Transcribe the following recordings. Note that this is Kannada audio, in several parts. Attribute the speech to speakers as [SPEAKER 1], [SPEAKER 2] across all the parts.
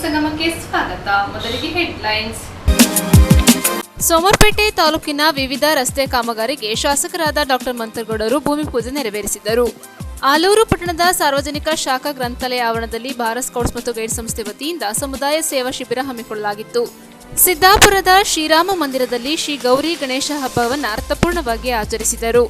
[SPEAKER 1] ಸಂಗಮಕ್ಕೆ ಸ್ವಾಗತ. ಮೊದಲಿಗೆ ಹೆಡ್ಲೈನ್ಸ್.
[SPEAKER 2] ಸೋಮವಾರಪೇಟೆ ತಾಲೂಕಿನ ವಿವಿಧ ರಸ್ತೆ ಕಾಮಗಾರಿಗೆ ಶಾಸಕರಾದ ಡಾಕ್ಟರ್ ಮಂತರಗೌಡರು ಭೂಮಿ ಪೂಜೆ ನೆರವೇರಿಸಿದರು. ಆಲೂರು ಪಟ್ಟಣದ ಸಾರ್ವಜನಿಕ ಶಾಖಾ ಗ್ರಂಥಾಲಯ ಆವರಣದಲ್ಲಿ ಭಾರತ್ ಸ್ಕೌಟ್ಸ್ ಮತ್ತು ಗೈಡ್ ಸಂಸ್ಥೆ ವತಿಯಿಂದ ಸಮುದಾಯ ಸೇವಾ ಶಿಬಿರ ಹಮ್ಮಿಕೊಳ್ಳಲಾಗಿತ್ತು. ಸಿದ್ದಾಪುರದ ಶ್ರೀರಾಮ ಮಂದಿರದಲ್ಲಿ ಶ್ರೀ ಗೌರಿ ಗಣೇಶ ಹಬ್ಬವನ್ನು ಅರ್ಥಪೂರ್ಣವಾಗಿ ಆಚರಿಸಿದರು.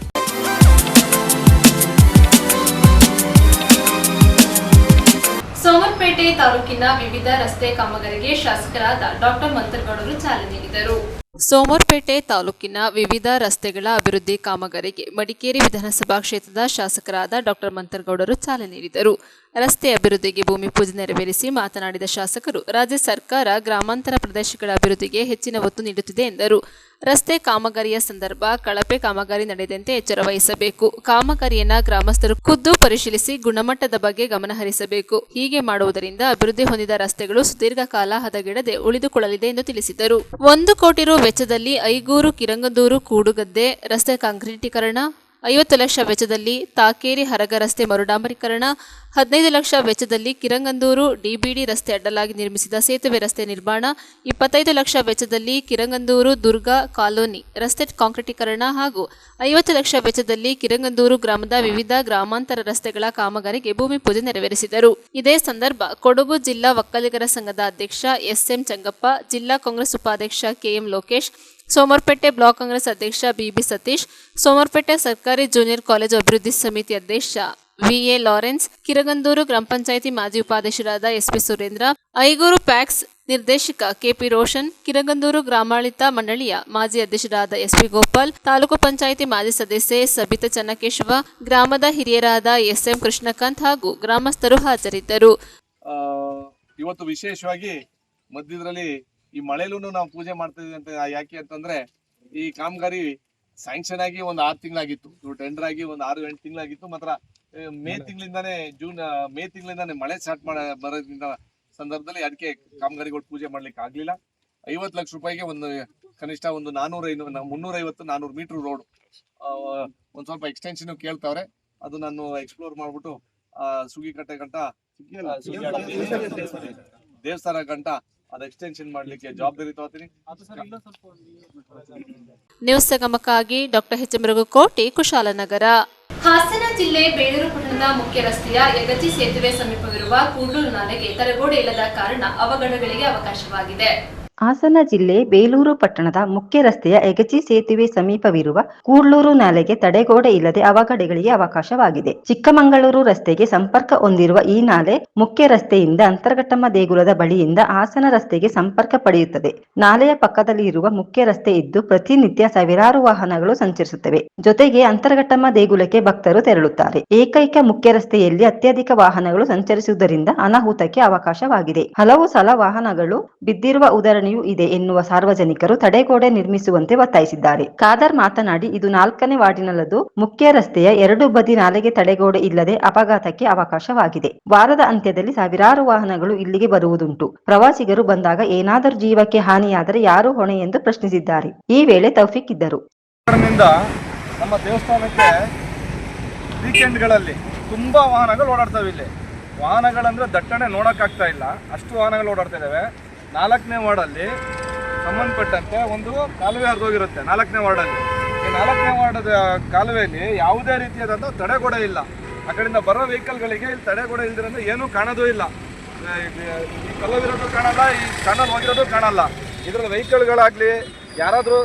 [SPEAKER 1] ಸೋಮವಾರಪೇಟೆ ತಾಲೂಕಿನ ವಿವಿಧ ರಸ್ತೆ ಕಾಮಗಾರಿಗೆ ಶಾಸಕರಾದ ಡಾಕ್ಟರ್ ಮಂತರಗೌಡರು ಚಾಲನೆ ನೀಡಿದರು.
[SPEAKER 2] ಸೋಮವಾರಪೇಟೆ ತಾಲೂಕಿನ ವಿವಿಧ ರಸ್ತೆಗಳ ಅಭಿವೃದ್ಧಿ ಕಾಮಗಾರಿಗೆ ಮಡಿಕೇರಿ ವಿಧಾನಸಭಾ ಕ್ಷೇತ್ರದ ಶಾಸಕರಾದ ಡಾಕ್ಟರ್ ಮಂತರಗೌಡರು ಚಾಲನೆ ನೀಡಿದರು. ರಸ್ತೆ ಅಭಿವೃದ್ಧಿಗೆ ಭೂಮಿ ಪೂಜೆ ನೆರವೇರಿಸಿ ಮಾತನಾಡಿದ ಶಾಸಕರು, ರಾಜ್ಯ ಸರ್ಕಾರ ಗ್ರಾಮಾಂತರ ಪ್ರದೇಶಗಳ ಅಭಿವೃದ್ಧಿಗೆ ಹೆಚ್ಚಿನ ಒತ್ತು ನೀಡುತ್ತಿದೆ ಎಂದರು. ರಸ್ತೆ ಕಾಮಗಾರಿಯ ಸಂದರ್ಭ ಕಳಪೆ ಕಾಮಗಾರಿ ನಡೆದಂತೆ ಎಚ್ಚರ ವಹಿಸಬೇಕು. ಕಾಮಗಾರಿಯನ್ನ ಗ್ರಾಮಸ್ಥರು ಖುದ್ದು ಪರಿಶೀಲಿಸಿ ಗುಣಮಟ್ಟದ ಬಗ್ಗೆ ಗಮನ ಹರಿಸಬೇಕು. ಹೀಗೆ ಮಾಡುವುದರಿಂದ ಅಭಿವೃದ್ಧಿ ಹೊಂದಿದ ರಸ್ತೆಗಳು ಸುದೀರ್ಘ ಕಾಲ ಹದಗೆಡದೆ ಉಳಿದುಕೊಳ್ಳಲಿದೆ ಎಂದು ತಿಳಿಸಿದರು. 1 ಕೋಟಿ ರು ವೆಚ್ಚದಲ್ಲಿ ಐಗೂರು ಕಿರಂಗದೂರು ಕೂಡುಗದ್ದೆ ರಸ್ತೆ ಕಾಂಕ್ರೀಟೀಕರಣ, 50 ಲಕ್ಷ ವೆಚ್ಚದಲ್ಲಿ ತಾಕೇರಿ ಹರಗ ರಸ್ತೆ ಮರುಡಾಂಬರೀಕರಣ, 15 ಲಕ್ಷ ವೆಚ್ಚದಲ್ಲಿ ಕಿರಂಗಂದೂರು ಡಿಬಿಡಿ ರಸ್ತೆ ಅಡ್ಡಲಾಗಿ ನಿರ್ಮಿಸಿದ ಸೇತುವೆ ರಸ್ತೆ ನಿರ್ಮಾಣ, 25 ಲಕ್ಷ ವೆಚ್ಚದಲ್ಲಿ ಕಿರಂಗಂದೂರು ದುರ್ಗಾ ಕಾಲೋನಿ ರಸ್ತೆ ಕಾಂಕ್ರೀಟೀಕರಣ ಹಾಗೂ 50 ಲಕ್ಷ ವೆಚ್ಚದಲ್ಲಿ ಕಿರಂಗಂದೂರು ಗ್ರಾಮದ ವಿವಿಧ ಗ್ರಾಮಾಂತರ ರಸ್ತೆಗಳ ಕಾಮಗಾರಿಗೆ ಭೂಮಿ ಪೂಜೆ ನೆರವೇರಿಸಿದರು. ಇದೇ ಸಂದರ್ಭ ಕೊಡಗು ಜಿಲ್ಲಾ ಒಕ್ಕಲಿಗರ ಸಂಘದ ಅಧ್ಯಕ್ಷ ಎಸ್ಎಂ ಚಂಗಪ್ಪ, ಜಿಲ್ಲಾ ಕಾಂಗ್ರೆಸ್ ಉಪಾಧ್ಯಕ್ಷ ಕೆಎಂ ಲೋಕೇಶ್, ಸೋಮವಾರಪೇಟೆ ಬ್ಲಾಕ್ ಕಾಂಗ್ರೆಸ್ ಅಧ್ಯಕ್ಷ ಬಿಬಿ ಸತೀಶ್, ಸೋಮವಾರಪೇಟೆ ಸರ್ಕಾರಿ ಜೂನಿಯರ್ ಕಾಲೇಜು ಅಭಿವೃದ್ಧಿ ಸಮಿತಿ ಅಧ್ಯಕ್ಷ ವಿಎ ಲಾರೆನ್ಸ್, ಕಿರಂಗಂದೂರು ಗ್ರಾಮ ಪಂಚಾಯಿತಿ ಮಾಜಿ ಉಪಾಧ್ಯಕ್ಷರಾದ ಎಸ್ಪಿ ಸುರೇಂದ್ರ, ಐಗೂರು ಪ್ಯಾಕ್ಸ್ ನಿರ್ದೇಶಕ ಕೆಪಿ ರೋಷನ್, ಕಿರಂಗಂದೂರು ಗ್ರಾಮಾಡಳಿತ ಮಂಡಳಿಯ ಮಾಜಿ ಅಧ್ಯಕ್ಷರಾದ ಎಸ್ಪಿ ಗೋಪಾಲ್, ತಾಲೂಕು ಪಂಚಾಯಿತಿ ಮಾಜಿ ಸದಸ್ಯೆ ಸಬಿತಾ ಚನ್ನಕೇಶವ, ಗ್ರಾಮದ ಹಿರಿಯರಾದ ಎಸ್ಎಂ ಕೃಷ್ಣಕಾಂತ್ ಹಾಗೂ ಗ್ರಾಮಸ್ಥರು ಹಾಜರಿದ್ದರು.
[SPEAKER 3] ಇವತ್ತು ವಿಶೇಷವಾಗಿ ಮಧ್ಯದಲ್ಲಿ ಈ ಮಳೆಲೂ ನಾವು ಪೂಜೆ ಮಾಡ್ತಾ ಇದೀವಿ ಅಂತ ಯಾಕೆ ಅಂತಂದ್ರೆ, ಈ ಕಾಮಗಾರಿ ಸ್ಯಾಂಕ್ಷನ್ ಆಗಿ ಒಂದು 6 ತಿಂಗಳಾಗಿತ್ತು, ಟೆಂಡರ್ ಆಗಿ ಒಂದು 6-8 ತಿಂಗಳಾಗಿತ್ತು. ಮಾತ್ರ ಮೇ ತಿಂಗಳಿಂದಾನೇ ಮಳೆ ಸ್ಟಾರ್ಟ್ ಬರೋದ್ರಿಂದ ಸಂದರ್ಭದಲ್ಲಿ ಅದಕ್ಕೆ ಕಾಮಗಾರಿಗಳು ಪೂಜೆ ಮಾಡ್ಲಿಕ್ಕೆ ಆಗ್ಲಿಲ್ಲ. 50 ಲಕ್ಷ ರೂಪಾಯಿಗೆ ಒಂದು ಕನಿಷ್ಠ ಒಂದು 350-400 ಮೀಟರ್ ರೋಡ್ ಒಂದ್ ಸ್ವಲ್ಪ ಎಕ್ಸ್ಟೆನ್ಷನ್ ಕೇಳ್ತಾವ್ರೆ. ಅದು ನಾನು ಎಕ್ಸ್ಪ್ಲೋರ್ ಮಾಡ್ಬಿಟ್ಟು ಸುಗಿಕಟ್ಟೆ ಗಂಟ ದೇವಸ್ಥಾನ ಗಂಟ ಅದು ಎಕ್ಸ್ಟೆನ್ಷನ್ ಮಾಡ್ಲಿಕ್ಕೆ ಜವಾಬ್ದಾರಿ ತಗೋತೀನಿ.
[SPEAKER 2] ನ್ಯೂಸ್ ಸಂಗಮಕ್ಕಾಗಿ ಡಾಕ್ಟರ್ ಎಚ್ ಮೃಗಕೋಟಿ, ಕುಶಾಲನಗರ.
[SPEAKER 1] ಹಾಸನ ಜಿಲ್ಲೆ ಬೇಲೂರು ಪಟ್ಟಣದ ಮುಖ್ಯ ರಸ್ತೆಯ ಯಗಚಿ ಸೇತುವೆ ಸಮೀಪವಿರುವ ಕೂಡ್ಲೂರು ನಾಲೆಗೆ ತಡೆಗೋಡೆ ಇಲ್ಲದ ಕಾರಣ ಅವಘಡಗಳಿಗೆ ಅವಕಾಶವಾಗಿದೆ.
[SPEAKER 4] ಹಾಸನ ಜಿಲ್ಲೆ ಬೇಲೂರು ಪಟ್ಟಣದ ಮುಖ್ಯ ರಸ್ತೆಯ ಯಗಚಿ ಸೇತುವೆ ಸಮೀಪವಿರುವ ಕೂಡ್ಲೂರು ನಾಲೆಗೆ ತಡೆಗೋಡೆ ಇಲ್ಲದೆ ಅವಘಡಗಳಿಗೆ ಅವಕಾಶವಾಗಿದೆ. ಚಿಕ್ಕಮಗಳೂರು ರಸ್ತೆಗೆ ಸಂಪರ್ಕ ಹೊಂದಿರುವ ಈ ನಾಲೆ ಮುಖ್ಯ ರಸ್ತೆಯಿಂದ ಅಂತರಘಟ್ಟಮ್ಮ ದೇಗುಲದ ಬಳಿಯಿಂದ ಹಾಸನ ರಸ್ತೆಗೆ ಸಂಪರ್ಕ ಪಡೆಯುತ್ತದೆ. ನಾಲೆಯ ಪಕ್ಕದಲ್ಲಿ ಇರುವ ಮುಖ್ಯ ರಸ್ತೆ ಇದ್ದು ಪ್ರತಿನಿತ್ಯ ಸಾವಿರಾರು ವಾಹನಗಳು ಸಂಚರಿಸುತ್ತವೆ. ಜೊತೆಗೆ ಅಂತರಘಟ್ಟಮ್ಮ ದೇಗುಲಕ್ಕೆ ಭಕ್ತರು ತೆರಳುತ್ತಾರೆ. ಏಕೈಕ ಮುಖ್ಯ ರಸ್ತೆಯಲ್ಲಿ ಅತ್ಯಧಿಕ ವಾಹನಗಳು ಸಂಚರಿಸುವುದರಿಂದ ಅನಾಹುತಕ್ಕೆ ಅವಕಾಶವಾಗಿದೆ. ಹಲವು ಸಲ ವಾಹನಗಳು ಬಿದ್ದಿರುವ ಉದಾಹರಣೆಯೂ ಇದೆ ಎನ್ನುವ ಸಾರ್ವಜನಿಕರು ತಡೆಗೋಡೆ ನಿರ್ಮಿಸುವಂತೆ ಒತ್ತಾಯಿಸಿದ್ದಾರೆ. ಖಾದರ್ ಮಾತನಾಡಿ, ಇದು 4ನೇ ವಾರ್ಡಿನಲ್ಲದು ಮುಖ್ಯ ರಸ್ತೆಯ 2 ಬದಿ ನಾಲೆಗೆ ತಡೆಗೋಡೆ ಇಲ್ಲದೆ ಅಪಘಾತಕ್ಕೆ ಅವಕಾಶವಾಗಿದೆ. ವಾರದ ಅಂತ್ಯದಲ್ಲಿ ಸಾವಿರಾರು ವಾಹನಗಳು ಇಲ್ಲಿಗೆ ಬರುವುದುಂಟು. ಪ್ರವಾಸಿಗರು ಬಂದಾಗ ಏನಾದರೂ ಜೀವಕ್ಕೆ ಹಾನಿಯಾದರೆ ಯಾರು ಹೊಣೆ ಎಂದು ಪ್ರಶ್ನಿಸಿದ್ದಾರೆ. ಈ ವೇಳೆ ತೌಫಿಕ್ ಇದ್ದರು.
[SPEAKER 3] ನಮ್ಮ ದೇವಸ್ಥಾನಕ್ಕೆ ವೀಕೆಂಡ್ಗಳಲ್ಲಿ ತುಂಬಾ ವಾಹನಗಳು ಓಡಾಡ್ತವೆ. ಇಲ್ಲಿ ವಾಹನಗಳಂದ್ರೆ ದಟ್ಟಣೆ ನೋಡಕ್ಕಾಗ್ತಾ ಇಲ್ಲ, ಅಷ್ಟು ವಾಹನಗಳು ಓಡಾಡ್ತಾ ಇದಾವೆ. 4ನೇ ವಾರ್ಡಲ್ಲಿ ಸಂಬಂಧಪಟ್ಟಂತೆ ಒಂದು ಕಾಲುವೆ ಹರಿದೋಗಿರುತ್ತೆ. 4ನೇ ವಾರ್ಡಲ್ಲಿ ಈ 4ನೇ ವಾರ್ಡದ ಕಾಲುವೆಯಲ್ಲಿ ಯಾವುದೇ ರೀತಿಯಾದಂಥ ತಡೆಗೋಡೆ ಇಲ್ಲ. ಆ ಕಡೆಯಿಂದ ಬರೋ ವೆಹಿಕಲ್ಗಳಿಗೆ ಇಲ್ಲಿ ತಡೆಗೋಡೆ ಇಲ್ದಿರೋದು ಏನೂ ಕಾಣೋದು ಇಲ್ಲ. ಈ ಕಲ್ಲವಿರೋದು ಕಾಣಲ್ಲ, ಈ ಚಾನಲ್ ಹೋಗಿರೋದು ಕಾಣಲ್ಲ. ಇದರ ವೆಹಿಕಲ್ಗಳಾಗಲಿ ಯಾರಾದರೂ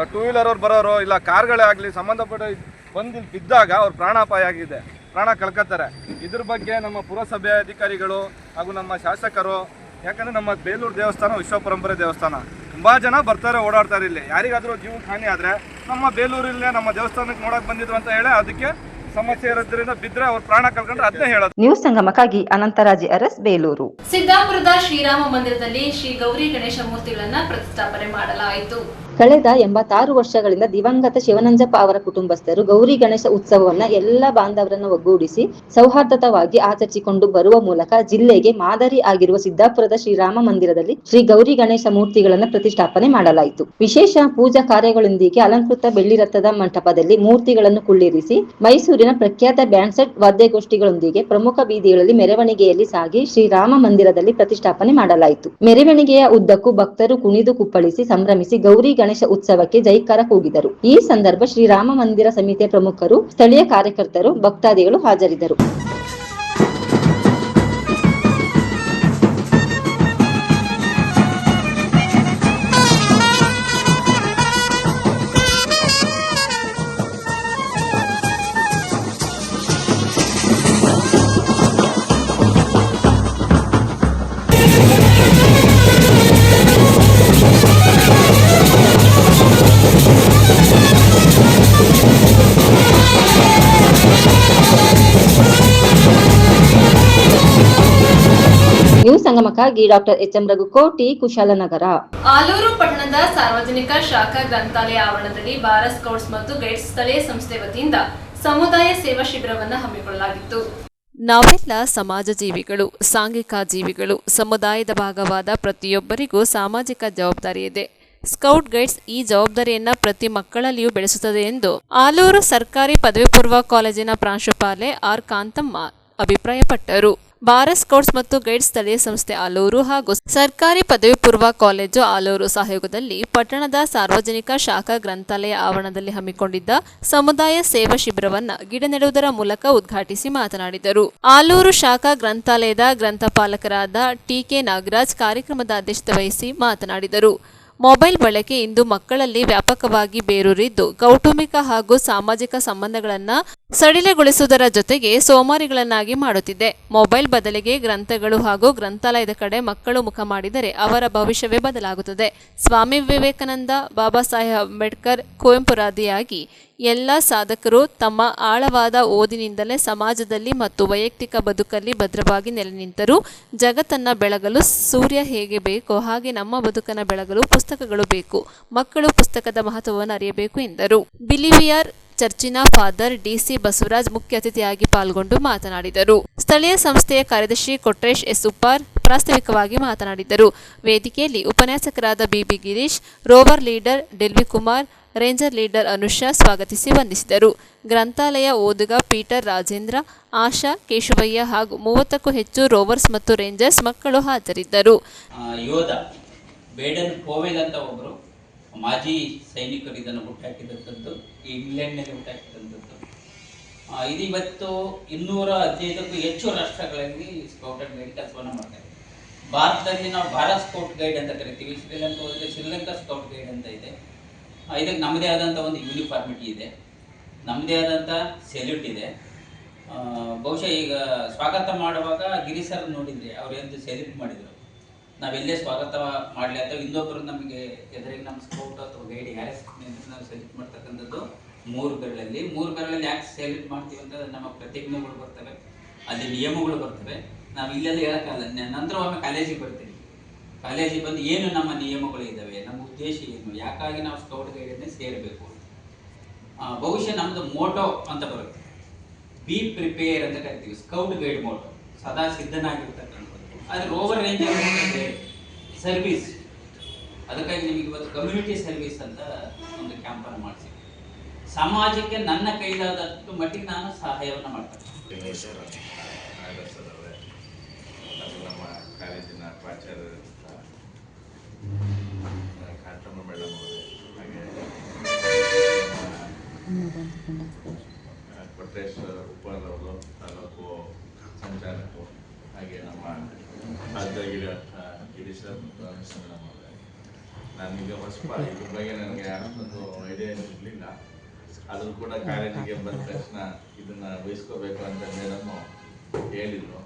[SPEAKER 3] 2 ವೀಲರ್ ಅವ್ರು ಬರೋರು ಇಲ್ಲ ಕಾರ್ಗಳೇ ಆಗಲಿ ಸಂಬಂಧಪಟ್ಟ ಬಂದು ಬಿದ್ದಾಗ ಅವ್ರ ಪ್ರಾಣಾಪಾಯ ಆಗಿದೆ, ಪ್ರಾಣ ಕಳ್ಕೊತಾರೆ. ಇದ್ರ ಬಗ್ಗೆ ನಮ್ಮ ಪುರಸಭೆ ಅಧಿಕಾರಿಗಳು ಹಾಗೂ ನಮ್ಮ ಶಾಸಕರು, ಯಾಕಂದ್ರೆ ನಮ್ಮ ಬೇಲೂರು ದೇವಸ್ಥಾನ ವಿಶ್ವ ಪರಂಪರೆ ದೇವಸ್ಥಾನ, ತುಂಬಾ ಜನ ಬರ್ತಾರೆ, ಓಡಾಡ್ತಾರೆ. ಇಲ್ಲಿ ಯಾರಿಗಾದ್ರೂ ಜೀವಕ್ಕೆ ಹಾನಿ ಆದ್ರೆ ನಮ್ಮ ಬೇಲೂರಿಲ್ಲೇ ನಮ್ಮ ದೇವಸ್ಥಾನಕ್ಕೆ ನೋಡಕ್ ಬಂದಿದ್ರು ಅಂತ ಹೇಳಿ ಅದಕ್ಕೆ ಸಮಸ್ಯೆ ಇರೋದ್ರಿಂದ ಬಿದ್ರೆ ಅವ್ರ ಪ್ರಾಣ ಕಳ್ಕೊಂಡ್ರೆ ಅದನ್ನೇ ಹೇಳೋದು.
[SPEAKER 4] ನ್ಯೂಸ್ ಸಂಗಮಕ್ಕಾಗಿ ಅನಂತರಾಜ್ ಅರಸ್, ಬೇಲೂರು.
[SPEAKER 1] ಸಿದ್ದಾಪುರದ ಶ್ರೀರಾಮ ಮಂದಿರದಲ್ಲಿ ಶ್ರೀ ಗೌರಿ ಗಣೇಶ ಮೂರ್ತಿಗಳನ್ನ ಪ್ರತಿಷ್ಠಾಪನೆ ಮಾಡಲಾಯಿತು.
[SPEAKER 4] ಕಳೆದ 86 ವರ್ಷಗಳಿಂದ ದಿವಂಗತ ಶಿವನಂಜಪ್ಪ ಅವರ ಕುಟುಂಬಸ್ಥರು ಗೌರಿ ಗಣೇಶ ಉತ್ಸವವನ್ನ ಎಲ್ಲ ಬಾಂಧವರನ್ನು ಒಗ್ಗೂಡಿಸಿ ಸೌಹಾರ್ದತವಾಗಿ ಆಚರಿಸಿಕೊಂಡು ಬರುವ ಮೂಲಕ ಜಿಲ್ಲೆಗೆ ಮಾದರಿ ಆಗಿರುವ ಸಿದ್ದಾಪುರದ ಶ್ರೀರಾಮ ಮಂದಿರದಲ್ಲಿ ಶ್ರೀ ಗೌರಿ ಗಣೇಶ ಮೂರ್ತಿಗಳನ್ನು ಪ್ರತಿಷ್ಠಾಪನೆ ಮಾಡಲಾಯಿತು. ವಿಶೇಷ ಪೂಜಾ ಕಾರ್ಯಗಳೊಂದಿಗೆ ಅಲಂಕೃತ ಬೆಳ್ಳಿ ರಥದ ಮಂಟಪದಲ್ಲಿ ಮೂರ್ತಿಗಳನ್ನು ಕುಳ್ಳಿರಿಸಿ ಮೈಸೂರಿನ ಪ್ರಖ್ಯಾತ ಬ್ಯಾಂಡ್ ಸೆಟ್ ವಾದ್ಯಗೋಷ್ಠಿಗಳೊಂದಿಗೆ ಪ್ರಮುಖ ಬೀದಿಗಳಲ್ಲಿ ಮೆರವಣಿಗೆಯಲ್ಲಿ ಸಾಗಿ ಶ್ರೀರಾಮ ಮಂದಿರದಲ್ಲಿ ಪ್ರತಿಷ್ಠಾಪನೆ ಮಾಡಲಾಯಿತು. ಮೆರವಣಿಗೆಯ ಉದ್ದಕ್ಕೂ ಭಕ್ತರು ಕುಣಿದು ಕುಪ್ಪಳಿಸಿ ಸಂಭ್ರಮಿಸಿ ಗೌರಿ ಗಣೇಶ ಉತ್ಸವಕ್ಕೆ ಜೈಕಾರ ಕೂಗಿದರು. ಈ ಸಂದರ್ಭ ಶ್ರೀರಾಮ ಮಂದಿರ ಸಮಿತಿಯ ಪ್ರಮುಖರು, ಸ್ಥಳೀಯ ಕಾರ್ಯಕರ್ತರು, ಭಕ್ತಾದಿಗಳು ಹಾಜರಿದ್ದರು. ನ್ಯೂಸ್ ಸಂಗಮಕ್ಕಾಗಿ ಡಾಕ್ಟರ್ ಎಚ್.ಎಂ. ರಘುಕೋಟಿ, ಕುಶಾಲನಗರ.
[SPEAKER 1] ಆಲೂರು ಪಟ್ಟಣದ ಸಾರ್ವಜನಿಕ ಶಾಖಾ ಗ್ರಂಥಾಲಯ ಆವರಣದಲ್ಲಿ ಭಾರತ್ ಸ್ಕೌಟ್ಸ್ ಮತ್ತು ಗೈಡ್ಸ್ ಸ್ಥಳೀಯ ಸಂಸ್ಥೆ ವತಿಯಿಂದ ಸಮುದಾಯ ಸೇವಾ ಶಿಬಿರವನ್ನು ಹಮ್ಮಿಕೊಳ್ಳಲಾಗಿತ್ತು.
[SPEAKER 2] ನಾವೆಲ್ಲ ಸಮಾಜ ಜೀವಿಗಳು, ಸಾಂಘಿಕ ಜೀವಿಗಳು. ಸಮುದಾಯದ ಭಾಗವಾದ ಪ್ರತಿಯೊಬ್ಬರಿಗೂ ಸಾಮಾಜಿಕ ಜವಾಬ್ದಾರಿ ಇದೆ. ಸ್ಕೌಟ್ ಗೈಡ್ಸ್ ಈ ಜವಾಬ್ದಾರಿಯನ್ನ ಪ್ರತಿ ಮಕ್ಕಳಲ್ಲಿಯೂ ಬೆಳೆಸುತ್ತದೆ ಎಂದು ಆಲೂರು ಸರ್ಕಾರಿ ಪದವಿ ಪೂರ್ವ ಕಾಲೇಜಿನ ಪ್ರಾಂಶುಪಾಲೆ ಆರ್ ಕಾಂತಮ್ಮ ಅಭಿಪ್ರಾಯಪಟ್ಟರು. ಭಾರತ್ ಸ್ಕೌಟ್ಸ್ ಮತ್ತು ಗೈಡ್ಸ್ ಸ್ಥಳೀಯ ಸಂಸ್ಥೆ ಆಲೂರು ಹಾಗೂ ಸರ್ಕಾರಿ ಪದವಿ ಪೂರ್ವ ಕಾಲೇಜು ಆಲೂರು ಸಹಯೋಗದಲ್ಲಿ ಪಟ್ಟಣದ ಸಾರ್ವಜನಿಕ ಶಾಖಾ ಗ್ರಂಥಾಲಯ ಆವರಣದಲ್ಲಿ ಹಮ್ಮಿಕೊಂಡಿದ್ದ ಸಮುದಾಯ ಸೇವಾ ಶಿಬಿರವನ್ನ ಗಿಡ ನೆಡುವುದರ ಮೂಲಕ ಉದ್ಘಾಟಿಸಿ ಮಾತನಾಡಿದರು. ಆಲೂರು ಶಾಖಾ ಗ್ರಂಥಾಲಯದ ಗ್ರಂಥಪಾಲಕರಾದ ಟಿ.ಕೆ. ನಾಗರಾಜ್ ಕಾರ್ಯಕ್ರಮದ ಅಧ್ಯಕ್ಷತೆ ವಹಿಸಿ ಮಾತನಾಡಿದರು. ಮೊಬೈಲ್ ಬಳಕೆ ಇಂದು ಮಕ್ಕಳಲ್ಲಿ ವ್ಯಾಪಕವಾಗಿ ಬೇರೂರಿದ್ದು ಕೌಟುಂಬಿಕ ಹಾಗೂ ಸಾಮಾಜಿಕ ಸಂಬಂಧಗಳನ್ನು ಸಡಿಲಗೊಳಿಸುವುದರ ಜೊತೆಗೆ ಸೋಮಾರಿಗಳನ್ನಾಗಿ ಮಾಡುತ್ತಿದೆ. ಮೊಬೈಲ್ ಬದಲಿಗೆ ಗ್ರಂಥಗಳು ಹಾಗೂ ಗ್ರಂಥಾಲಯದ ಕಡೆ ಮಕ್ಕಳು ಮುಖ ಮಾಡಿದರೆ ಅವರ ಭವಿಷ್ಯವೇ ಬದಲಾಗುತ್ತದೆ. ಸ್ವಾಮಿ ವಿವೇಕಾನಂದ, ಬಾಬಾ ಸಾಹೇಬ್ ಅಂಬೇಡ್ಕರ್, ಕುವೆಂಪುರಾದಿಯಾಗಿ ಎಲ್ಲ ಸಾಧಕರು ತಮ್ಮ ಆಳವಾದ ಓದಿನಿಂದಲೇ ಸಮಾಜದಲ್ಲಿ ಮತ್ತು ವೈಯಕ್ತಿಕ ಬದುಕಲ್ಲಿ ಭದ್ರವಾಗಿ ನೆಲೆ ನಿಂತರು. ಜಗತ್ತನ್ನ ಬೆಳಗಲು ಸೂರ್ಯ ಹೇಗೆ ಬೇಕೋ ಹಾಗೆ ನಮ್ಮ ಬದುಕನ್ನು ಬೆಳಗಲು ಪುಸ್ತಕಗಳು ಬೇಕು. ಮಕ್ಕಳು ಪುಸ್ತಕದ ಮಹತ್ವವನ್ನು ಅರಿಯಬೇಕು ಎಂದರು. ಬಿಲಿವಿಯರ್ ಚರ್ಚಿನ ಫಾದರ್ ಡಿ.ಸಿ. ಬಸವರಾಜ್ ಮುಖ್ಯ ಅತಿಥಿಯಾಗಿ ಪಾಲ್ಗೊಂಡು ಮಾತನಾಡಿದರು. ಸ್ಥಳೀಯ ಸಂಸ್ಥೆಯ ಕಾರ್ಯದರ್ಶಿ ಕೊಟ್ರೇಶ್ ಎಸ್. ಉಪ್ಪಾರ್ ಪ್ರಾಸ್ತಾವಿಕವಾಗಿ ಮಾತನಾಡಿದರು. ವೇದಿಕೆಯಲ್ಲಿ ಉಪನ್ಯಾಸಕರಾದ B B. Girish, rover leader Delvi Kumar, ranger leader Anusha ಸ್ವಾಗತಿಸಿ ವಂದಿಸಿದರು. ಗ್ರಂಥಾಲಯ ಓದುಗ ಪೀಟರ್ ರಾಜೇಂದ್ರ, ಆಶಾ, ಕೇಶವಯ್ಯ ಹಾಗೂ 30ಕ್ಕೂ ಹೆಚ್ಚು ರೋವರ್ಸ್ ಮತ್ತು ರೇಂಜರ್ಸ್ ಮಕ್ಕಳು ಹಾಜರಿದ್ದರು.
[SPEAKER 5] ಯೋಧ ಬೇಡನ್ ಪೋವೆಲ್ ಅಂತ ಒಬ್ಬರು ಮಾಜಿ ಸೈನಿಕರು ಇದನ್ನು ಹುಟ್ಟಾಕಿದಂಥದ್ದು, ಇಂಗ್ಲೆಂಡ್ನಲ್ಲಿ ಹುಟ್ಟಾಕಿದಂಥದ್ದು. ಇದು ಇವತ್ತು 215ಕ್ಕೂ ಹೆಚ್ಚು ರಾಷ್ಟ್ರಗಳಲ್ಲಿ ಸ್ಕೌಟ್ ಅಂಡ್ ಗೈಡ್ ಕೆಲಸವನ್ನು ಮಾಡ್ತಾರೆ. ಭಾರತದಲ್ಲಿ ನಾವು ಭಾರತ್ ಸ್ಕೌಟ್ ಗೈಡ್ ಅಂತ ಕರಿತೀವಿ. ಶ್ರೀಲಂಕಾ ಹೋದರೆ ಶ್ರೀಲಂಕಾ ಸ್ಕೌಟ್ ಗೈಡ್ ಅಂತ ಇದೆ. ಇದಕ್ಕೆ ನಮ್ಮದೇ ಆದಂಥ ಒಂದು ಯೂನಿಫಾರ್ಮಿಟಿ ಇದೆ, ನಮ್ಮದೇ ಆದಂಥ ಸೆಲ್ಯೂಟ್ ಇದೆ. ಬಹುಶಃ ಈಗ ಸ್ವಾಗತ ಮಾಡುವಾಗ ಗಿರಿ ಸರ್ ನೋಡಿದರೆ ಅವ್ರು ಎಂದು ಸೆಲ್ಯೂಟ್ ಮಾಡಿದರು. ನಾವೆಲ್ಲೇ ಸ್ವಾಗತ ಮಾಡಲಿ ಅಥವಾ ಇನ್ನೊಬ್ಬರು ನಮಗೆ ಎದುರಿಗೆ ನಮ್ಮ ಸ್ಕೌಟ್ ಅಥವಾ ಗೈಡ್ ಯಾರೇ ನಾವು ಸೆಲ್ಯೂಟ್ ಮಾಡ್ತಕ್ಕಂಥದ್ದು 3 ಬೆರಳಲ್ಲಿ ಯಾಕೆ ಸೆಲ್ಯೂಟ್ ಮಾಡ್ತೀವಿ ಅಂತ ನಮ್ಮ ಪ್ರತಿಜ್ಞೆಗಳು ಬರ್ತವೆ, ಅಲ್ಲಿ ನಿಯಮಗಳು ಬರ್ತವೆ. ನಾವು ಇಲ್ಲೆಲ್ಲ ಹೇಳೋಕ್ಕಲ್ಲ. ನಂತರ ಒಮ್ಮೆ ಕಾಲೇಜಿಗೆ ಬರ್ತೀವಿ. ಕಾಲೇಜಿಗೆ ಬಂದು ಏನು ನಮ್ಮ ನಿಯಮಗಳು ಇದ್ದಾವೆ, ನಮ್ಮ ಉದ್ದೇಶ ಏನು, ಯಾಕಾಗಿ ನಾವು ಸ್ಕೌಟ್ ಗೈಡನ್ನೇ ಸೇರಬೇಕು. ಬಹುಶಃ ನಮ್ಮದು ಮೋಟೋ ಅಂತ ಬರುತ್ತೆ, ಬಿ ಪ್ರಿಪೇರ್ ಅಂತ ಕರಿತೀವಿ. ಸ್ಕೌಟ್ ಗೈಡ್ ಮೋಟೋ ಸದಾ ಸಿದ್ಧನಾಗಿರ್ತಕ್ಕಂಥದ್ದು. ಆದರೆ ರೋವರ್ ರೇಂಜರ್ ಸರ್ವಿಸ್, ಅದಕ್ಕಾಗಿ ನಿಮಗೆ ಇವತ್ತು ಕಮ್ಯುನಿಟಿ ಸರ್ವಿಸ್ ಅಂತ ಒಂದು ಕ್ಯಾಂಪನ್ನು ಮಾಡಿಸಿ ಸಮಾಜಕ್ಕೆ ನನ್ನ ಕೈಲಾದಷ್ಟು ಮಟ್ಟಿಗೆ ನಾನು ಸಹಾಯವನ್ನು ಮಾಡ್ತೇನೆ.
[SPEAKER 6] ನಮ್ಮ ಕಾಲೇಜಿನ ಪ್ರಾಚಾರ್ಯ ಕಾಂತಮ್ಮ ಮೇಡಮ್ ಅವರು, ಹಾಗೆ ಕೊಟ್ರೇಶ್ ಉಪ್ಪಾರ್ ಅವರು, ತಾಲೂಕು ಸಂಚಾಲಕರು, ಹಾಗೆ ನಮ್ಮ ಸಾಧ್ಯ ಗಿರೀಶ್ ಮೇಡಮ್ ಅವರೇ. ನಾನೀಗ ಹೊಸಪ ಇದ್ರ ಬಗ್ಗೆ ನನಗೆ ಅಷ್ಟೊಂದು ಐಡಿಯಾ ಇರಲಿಲ್ಲ. ಆದರೂ ಕೂಡ ಕಾಲೇಜಿಗೆ ಬಂದ ತಕ್ಷಣ ಇದನ್ನು ವಹಿಸ್ಕೋಬೇಕು ಅಂತ ಮೇಡಮ್ ಹೇಳಿದರು.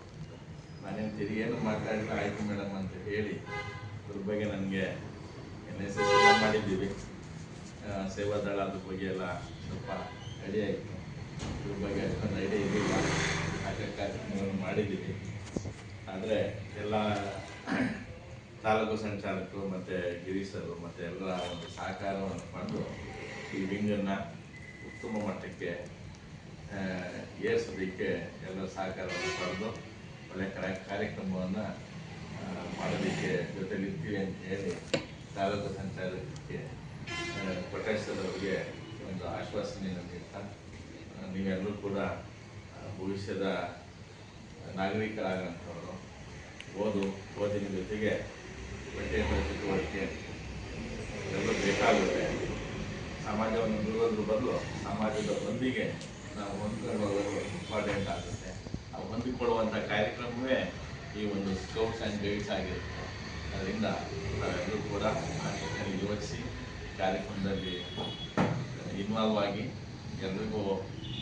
[SPEAKER 6] ನಾನೇನು ತಿರುಗಿ ಏನು ಮಾತಾಡಿಲ್ಲ, ಆಯ್ತು ಮೇಡಮ್ ಅಂತ ಹೇಳಿ ಅದ್ರ ಬಗ್ಗೆ ನನಗೆ NSS ಮಾಡಿದ್ದೀವಿ. ಸೇವಾದಳ ಅದ್ರ ಬಗ್ಗೆ ಎಲ್ಲ ಸ್ವಲ್ಪ ಐಡಿಯಾ ಇತ್ತು. ಇದ್ರ ಬಗ್ಗೆ ಅಷ್ಟೊಂದು ಐಡಿಯಾ ಇರಲಿಲ್ಲ. ಹಾಗಾಗಿ ಕಾರ್ಯಕ್ರಮಗಳನ್ನು ಮಾಡಿದ್ದೀವಿ. ಆದರೆ ಎಲ್ಲ ತಾಲೂಕು ಸಂಚಾಲಕರು ಮತ್ತು ಗಿರೀಶರು ಮತ್ತು ಎಲ್ಲರ ಒಂದು ಸಹಕಾರವನ್ನು ಪಡೆದು ಈ ವಿಂಗನ್ನು ಉತ್ತಮ ಮಟ್ಟಕ್ಕೆ ಏರಿಸೋದಕ್ಕೆ ಎಲ್ಲರ ಸಹಕಾರವನ್ನು ಪಡೆದು ಒಳ್ಳೆಯ ಕಾರ್ಯಕ್ರಮವನ್ನು ಮಾಡೋದಕ್ಕೆ ಜೊತೆಲಿರ್ತೀವಿ ಅಂತ ಹೇಳಿ ತಾಲೂಕು ಸಂಚಾಲಕರಿಗೆ ಪ್ರಕಾಶ್ ಅವರಿಗೆ ಒಂದು ಆಶ್ವಾಸನೆಯನ್ನು ನೀಡ್ತಾ ನೀವೆಲ್ಲರೂ ಕೂಡ ಭವಿಷ್ಯದ ನಾಗರಿಕರಾಗಂಥವರು ಓದಿನ ಜೊತೆಗೆ ಪಠ್ಯೇತರ ಚಟುವಟಿಕೆ ಎಲ್ಲ ಬೇಕಾಗುತ್ತೆ. ಸಮಾಜವನ್ನು ದೂರೋದ್ರ ಬದಲು ಸಮಾಜದ ಒಂದಿಗೆ ನಾವು ಹೊಂದ್ಕೊಂಡು ಹೋಗೋದು ಇಂಪಾರ್ಟೆಂಟ್ ಆಗುತ್ತೆ. ಆ ಹೊಂದಿಕೊಳ್ಳುವಂಥ ಕಾರ್ಯಕ್ರಮವೇ ಈ ಒಂದು ಸ್ಕೌಟ್ಸ್ ಆ್ಯಂಡ್ ಗೈಡ್ಸ್ ಆಗಿರುತ್ತೆ. ಅದರಿಂದ ನಾವೆಲ್ಲರೂ ಕೂಡ ಆ ನಿಟ್ಟಿನಲ್ಲಿ ಯೋಚಿಸಿ ಕಾರ್ಯಕ್ರಮದಲ್ಲಿ ಇನ್ವಾಲ್ವ್ ಆಗಿ ಎಲ್ರಿಗೂ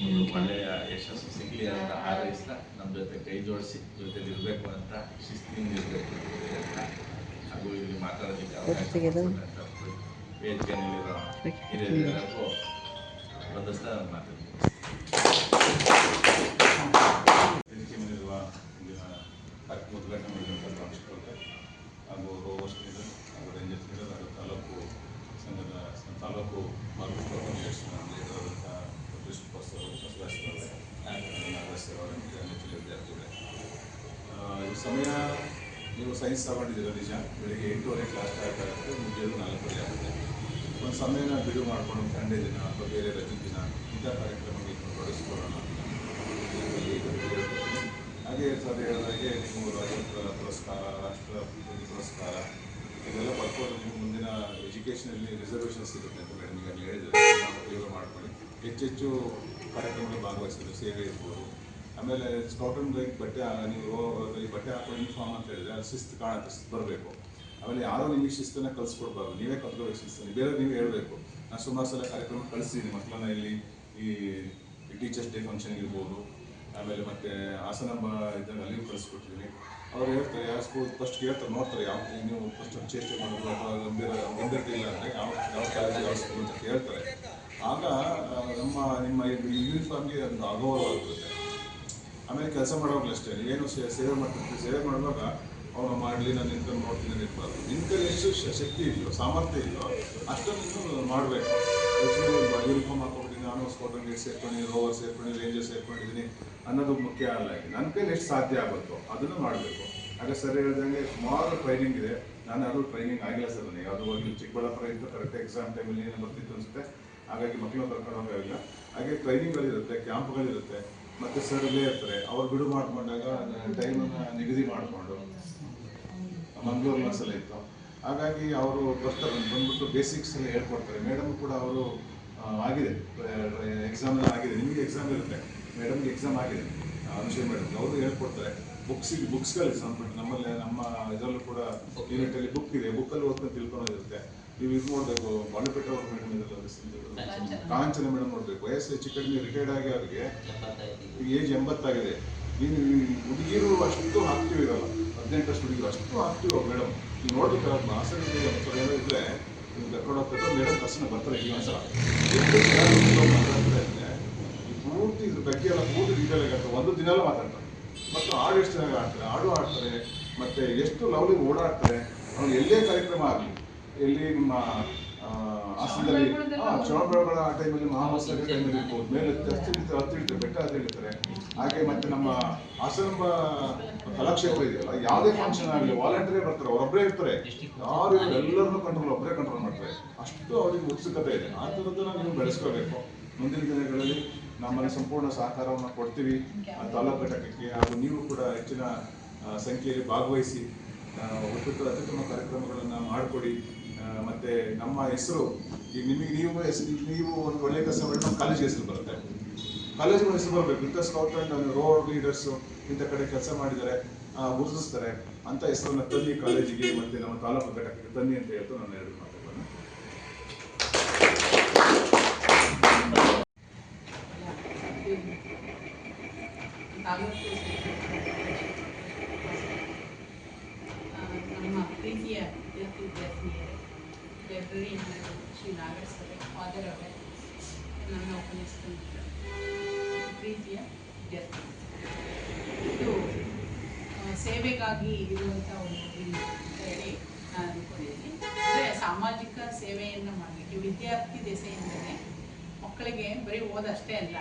[SPEAKER 6] ಒಂದು ಒಳ್ಳೆಯ ಯಶಸ್ಸು ಸಿಗಲಿ ಅಂತ ಹಾರೈಸ್ತಾ ನಮ್ಮ ಜೊತೆ ಕೈ ಜೋಡಿಸಿ ಜೊತೆಲಿ ಇರಬೇಕು ಅಂತ ಶಿಸ್ತಿನಿಂದ ಇರಬೇಕು ಅಂತ ಹಾಗೂ ಇಲ್ಲಿ ಮಾತಾಡೋದಕ್ಕೆ ಅವಕಾಶ ವೇದಿಕೆಯಲ್ಲಿರೋ ಹಿರಿಯರೆಲ್ಲರಿಗೂ ಬಂದಸ್ತಾ ನಾನು ಮಾತಾಡ್ತೀನಿ.
[SPEAKER 7] ವೇದಿಕೆ ಮೇಲಿರುವ ಇಲ್ಲಿನ ಉದ್ಘಾಟನೆ ಮಾಡಿದಂಥ ಪ್ರಾಂಶುಪಾಲರು ಹಾಗೂ ರೋವರ್ಸ್ ಲೀಡರ್ ಹಾಗೂ ರೇಂಜರ್ಸ್ ಲೀಡರ್ ಹಾಗೂ ತಾಲೂಕು ಸಂಘದ ತಾಲೂಕು ಮಾರ್ಕೆಟ್ ಲೀಡರಾದಂಥ ವಿದ್ಯಾರ್ಥಿಗಳೇ, ಈ ಸಮಯ ನೀವು ಸೈನ್ಸ್ ತಗೊಂಡಿದ್ದೀರ ನಿಜ. ಬೆಳಿಗ್ಗೆ 8:30 ಕ್ಲಾಸ್ ಸ್ಟಾರ್ಟ್ ಆಗುತ್ತೆ, ಮುಗಿಯೋದು 4:30 ಆಗುತ್ತೆ. ಒಂದು ಸಮಯನ ಬಿಡು ಮಾಡಿಕೊಂಡು ಸಂಡೇ ದಿನ ಅಥವಾ ಬೇರೆ ರಜೆ ದಿನ ಇಂಥ ಕಾರ್ಯಕ್ರಮಗಳನ್ನು ತೊಡಗಿಸ್ಕೊಳ್ಳೋಣ ಅಂತ ಹಾಗೆ ಸರ್ ಹೇಳಿದಾಗೆ ನೀವು ರಾಜ್ಯೋತ್ಸವ ಪುರಸ್ಕಾರ, ರಾಷ್ಟ್ರಪತಿ ಪುರಸ್ಕಾರ ಇದೆಲ್ಲ ಪಡ್ಕೊಂಡು ನೀವು ಮುಂದಿನ ಎಜುಕೇಷನಲ್ಲಿ ರಿಸರ್ವೇಷನ್ ಸಿಗುತ್ತೆ ಅಂತ ಮೇಡಮ್ ಈಗ ಹೇಳಿದರೆ ನಾವು ಉಪಯೋಗ ಮಾಡ್ಕೊಳ್ಳಿ. ಹೆಚ್ಚೆಚ್ಚು ಕಾರ್ಯಕ್ರಮದಲ್ಲಿ ಭಾಗವಹಿಸಿದ್ರು, ಸೇವೆ ಇರ್ಬೋದು. ಆಮೇಲೆ ಸ್ಕೌಟ್ ಆ್ಯಂಡ್ ಗೈಡ್ ಬಟ್ಟೆ ನೀವು ಈ ಬಟ್ಟೆ ಹಾಕೊಂಡು ಯೂನಿಫಾರ್ಮ್ ಅಂತ ಹೇಳಿದ್ರೆ ಅದು ಶಿಸ್ತು ಕಾಣುತ್ತೆ, ಶಿಸ್ತು ಬರಬೇಕು. ಆಮೇಲೆ ಯಾರೋ ನಿಮಗೆ ಶಿಸ್ತನ್ನು ಕಲಿಸ್ಕೊಡ್ಬಾರ್ದು, ನೀವೇ ಕಲ್ತ್ಕೋಬೇಕು ಶಿಸ್ತನ್ನು. ಬೇರೆ ನೀವು ಹೇಳಬೇಕು. ನಾನು ಸುಮಾರು ಸಲ ಕಾರ್ಯಕ್ರಮ ಕಳಿಸ್ತೀನಿ ಮಕ್ಕಳನ್ನ. ಇಲ್ಲಿ ಈ ಟೀಚರ್ಸ್ ಡೇ ಫಂಕ್ಷನ್ ಇರ್ಬೋದು, ಆಮೇಲೆ ಮತ್ತು ಆಸನ ಇದ್ದಾಗ ಅಲ್ಲಿಯೂ ಕಳಿಸ್ಕೊಟ್ಟಿದ್ದೀನಿ. ಅವ್ರು ಹೇಳ್ತಾರೆ, ಯಾವ ಸ್ಕೂಲ್ ಫಸ್ಟ್ ಕೇಳ್ತಾರೆ, ನೋಡ್ತಾರೆ ಯಾವ ನೀವು ಫಸ್ಟ್ ಚೇಷ್ಟೆ ಮಾಡೋದು ಅಥವಾ ಗಂಭೀರತೆ ಇಲ್ಲ ಅಂದರೆ ಯಾವ ಕಾಲೇಜ್ ಯಾವ ಸ್ಕೂಲ್ ಅಂತ ಕೇಳ್ತಾರೆ. ಆಗ ನಿಮ್ಮ ಯೂನಿಫಾರ್ಮ್ಗೆ ಒಂದು ಅಗೌರವಾಗುತ್ತೆ. ಆಮೇಲೆ ಕೆಲಸ ಮಾಡೋವಾಗಲೂ ಅಷ್ಟೇ, ನೀವೇನು ಸೇವೆ ಮಾಡ್ತಿರ್ತೀವಿ, ಸೇವೆ ಮಾಡುವಾಗ ಅವನು ಮಾಡಲಿ, ನಾನು ನಿಂತ್ಕೊಂಡು ನೋಡ್ತೀನಿ ನಿಂತ್ಬಾರ್ದು. ನಿಂತಲ್ಲಿ ಎಷ್ಟು ಶಕ್ತಿ ಇದೆಯೋ, ಸಾಮರ್ಥ್ಯ ಇದೆಯೋ ಅಷ್ಟನ್ನು ಮಾಡಬೇಕು. ಯೂನಿಫಾರ್ಮ್ ಹಾಕೊಂಡ್ಬಿಟ್ಟು ನಾನು ಸ್ಕೌಟ್ ಆ್ಯಂಡ್ ಗೈಡ್ ಸೇರ್ಕೊಂಡಿದ್ದೀನಿ, ರೋವರ್ ಸೇರ್ಕೊಂಡಿದ್ದೀನಿ, ರೇಂಜರ್ ಸೇರ್ಕೊಂಡಿದ್ದೀನಿ ಅನ್ನೋದು ಮುಖ್ಯ ಅಲ್ಲ. ನನ್ನ ಕೈಲಿ ಎಷ್ಟು ಸಾಧ್ಯ ಆಗುತ್ತೋ ಅದನ್ನು ಮಾಡಬೇಕು. ಆಗ ಸರ್ ಹೇಳ್ದಂಗೆ ಸುಮಾರು ಟ್ರೈನಿಂಗ್ ಇದೆ. ನಾನು ಅದು ಟ್ರೈನಿಂಗ್ ಆಗಿಲ್ಲ ಸರ್. ನನಗೆ ಯಾವುದೋ ಹೋಗಿ ಚಿಕ್ಕಬಳ್ಳಾಪುರ ಇತ್ತು, ಕರೆಕ್ಟ್ ಎಕ್ಸಾಮ್ ಟೈಮಲ್ಲಿ ಏನು ಬರ್ತಿತ್ತು ಅನಿಸುತ್ತೆ. ಹಾಗಾಗಿ ಮಕ್ಕಳನ್ನ ಕರ್ಕೊಂಡು ಹೋಗೋದಿಲ್ಲ. ಹಾಗೆ ಟ್ರೈನಿಂಗ್ಗಳಿರುತ್ತೆ, ಕ್ಯಾಂಪ್ಗಳಿರುತ್ತೆ, ಮತ್ತು ಸರ್ ಇಲ್ಲೇ ಇರ್ತಾರೆ. ಅವ್ರು ಬಿಡು ಮಾಡಿಕೊಂಡಾಗ ಟೈಮನ್ನು ನಿಗದಿ ಮಾಡಿಕೊಂಡು ಮಂಗಳೂರು ಕ್ಲಾಸಲ್ಲಿ ಇತ್ತು. ಹಾಗಾಗಿ ಅವರು ಬರ್ತಾರೆ, ಬಂದ್ಬಿಟ್ಟು ಬೇಸಿಕ್ಸ್ ಎಲ್ಲ ಹೇಳ್ಕೊಡ್ತಾರೆ. ಮೇಡಮ್ ಕೂಡ ಅವರು ಆಗಿದೆ, ಎಕ್ಸಾಮೆಲ್ಲ ಆಗಿದೆ. ನಿಮಗೆ ಎಕ್ಸಾಮ್ ಇರುತ್ತೆ, ಮೇಡಮ್ಗೆ ಎಕ್ಸಾಮ್ ಆಗಿದೆ, ಅನುಷಯ ಮೇಡಮ್. ಅವರು ಹೇಳ್ಕೊಡ್ತಾರೆ. ಬುಕ್ಸ್ಗಳಿಗೆ ಸಂಬಂಧಪಟ್ಟು ನಮ್ಮಲ್ಲಿ ನಮ್ಮ ಇದರಲ್ಲೂ ಕೂಡ ಯೂನಿಟಲ್ಲಿ ಬುಕ್ ಇದೆ. ಬುಕ್ಕಲ್ಲಿ ಓದ್ಕೊಂಡು ತಿಳ್ಕೊಳ್ಳೋದಿರುತ್ತೆ. ನೀವು ಇದು ನೋಡಬೇಕು, ಬಾಳುಪೇಟೆ ಅವ್ರ ಮೇಡಮ್ ಇದೆಲ್ಲ, ಕಾಂಚನ ಮೇಡಮ್ ನೋಡಬೇಕು. ವಯಸ್ಸು ಹೆಚ್ಚು ಕಡಿಮೆ ರಿಟೈರ್ಡ್ ಆಗಿ ಅವ್ರಿಗೆ ಏಜ್ 80 ಆಗಿದೆ. ನೀನು ಹುಡುಗಿರು ಅಷ್ಟು ಆಕ್ಟಿವ್ ಇರಲ್ಲ, 18 ವರ್ಷ ಹುಡುಗಿರು ಅಷ್ಟು ಆಕ್ಟಿವ್ ಮೇಡಮ್. ನೀವು ನೋಡ್ಬೇಕಾದ್ರೆ ಆಸಕ್ತಿ ಏನೋ ಇದ್ದರೆ ನೀವು ಕರ್ಕೊಂಡು ಹೋಗ್ಬೇಕು. ಮೇಡಮ್ ತಕ್ಷಣ ಬರ್ತಾರೆ. ಈಗ ಒಂದ್ಸಲ ಮಾತಾಡ್ತಾರೆ ಅಂದರೆ ಪೂರ್ತಿ ಇದ್ರ ಬಗ್ಗೆ ಎಲ್ಲ ಪೂರ್ತಿ ಡೀಟೇಲ್ ಆಗಿರ್ತಾರೆ. ಒಂದು ದಿನ ಎಲ್ಲ ಮಾತಾಡ್ತಾರೆ. ಮತ್ತು ಹಾಡು ಎಷ್ಟು ಚೆನ್ನಾಗಿ ಆಡ್ತಾರೆ, ಹಾಡು ಆಡ್ತಾರೆ, ಮತ್ತು ಎಷ್ಟು ಲವ್ಲಿ ಓಡಾಡ್ತಾರೆ. ಅವ್ರು ಎಲ್ಲೇ ಕಾರ್ಯಕ್ರಮ ಆಗಲಿ, ಎಲ್ಲಿ ನಿಮ್ಮ ಹಾಸನದಲ್ಲಿ ಶ್ರವಣಬೆಳಗೊಳ ಆ ಟೈಮಲ್ಲಿ ಮಹಾಮಹೋತ್ಸವ ಟೈಮಲ್ಲಿ ಇರ್ಬೋದು, ಮೇಲೆ ಹತ್ತಿಡ್ತಾರೆ, ಬೆಟ್ಟ ಹತ್ತಿಡ್ತಾರೆ. ಹಾಗೆ ಮತ್ತು ನಮ್ಮ ಹಾಸನಾಂಬ ಕಲಾಕ್ಷೇತ್ರ ಇದೆಯಲ್ಲ, ಯಾವುದೇ ಫಂಕ್ಷನ್ ಆಗಲಿ ವಾಲಂಟಿಯರೇ ಬರ್ತಾರೆ, ಅವರೊಬ್ಬರೇ ಇರ್ತಾರೆ. ಯಾರು ಎಲ್ಲರನ್ನೂ ಒಬ್ಬರೇ ಕಂಟ್ರೋಲ್ ಮಾಡ್ತಾರೆ. ಅಷ್ಟು ಅವ್ರಿಗೆ ಉತ್ಸುಕತೆ ಇದೆ. ಆ ಥರದ್ದನ್ನು ನೀವು ಬೆಳೆಸ್ಕೋಬೇಕು. ಮುಂದಿನ ದಿನಗಳಲ್ಲಿ ನಮ್ಮಲ್ಲಿ ಸಂಪೂರ್ಣ ಸಹಕಾರವನ್ನು ಕೊಡ್ತೀವಿ ತಾಲೂಕು ಘಟಕಕ್ಕೆ. ಹಾಗೂ ನೀವು ಕೂಡ ಹೆಚ್ಚಿನ ಸಂಖ್ಯೆಯಲ್ಲಿ ಭಾಗವಹಿಸಿ ಅತ್ಯುತ್ತಮ ಕಾರ್ಯಕ್ರಮಗಳನ್ನು ಮಾಡಿಕೊಡಿ. ಮತ್ತು ನಮ್ಮ ಹೆಸರು ಈಗ ನಿಮಗೆ ನೀವು ಒಂದು ಒಳ್ಳೆಯ ಕೆಲಸ ಮಾಡಿ ನಮ್ಮ ಕಾಲೇಜಿಗೆ ಹೆಸರು ಬರುತ್ತೆ. ಕಾಲೇಜಿಗೆ ಹೆಸರು ಬರಬೇಕು. ಇಂಥ ಸ್ಕೌಟ್ ಆ್ಯಂಡ್ ರೋಡ್ ಲೀಡರ್ಸು ಇಂಥ ಕಡೆ ಕೆಲಸ ಮಾಡಿದ್ದಾರೆ, ಗುರುತಿಸ್ತಾರೆ ಅಂತ ಹೆಸರನ್ನು ತನ್ನಿ ಕಾಲೇಜಿಗೆ ಮತ್ತು ನಮ್ಮ ತಾಲೂಕು ಘಟಕಕ್ಕೆ ತನ್ನಿ ಅಂತ ಹೇಳ್ತು ನಾನು ಎರಡು ಮಾತುಗಳನ್ನು.
[SPEAKER 8] ನಮ್ಮ ಪ್ರೀತಿಯ ವಿದ್ಯಾರ್ಥಿನಿಯರೇ, ಲೈಬ್ರರಿ ಶ್ರೀ ನಾಗೇಶ್ ಅವರೇ, ಫಾದರ್ ಅವರೇ, ನನ್ನ ಉಪನ್ಯಾಸಕರ ಪ್ರೀತಿಯ ವಿದ್ಯಾರ್ಥಿ, ಇದು ಸೇವೆಗಾಗಿ ಇರುವಂಥ ಒಂದು ಅಂತ ಹೇಳಿ ನಾನು ಅಂದ್ಕೊಂಡಿದ್ದೀನಿ. ಅಂದರೆ ಸಾಮಾಜಿಕ ಸೇವೆಯನ್ನು ಮಾಡಲಿಕ್ಕೆ ವಿದ್ಯಾರ್ಥಿ ದೆಸೆ ಎಂದರೆ ಮಕ್ಕಳಿಗೆ ಬರೀ ಓದಷ್ಟೇ ಅಲ್ಲ,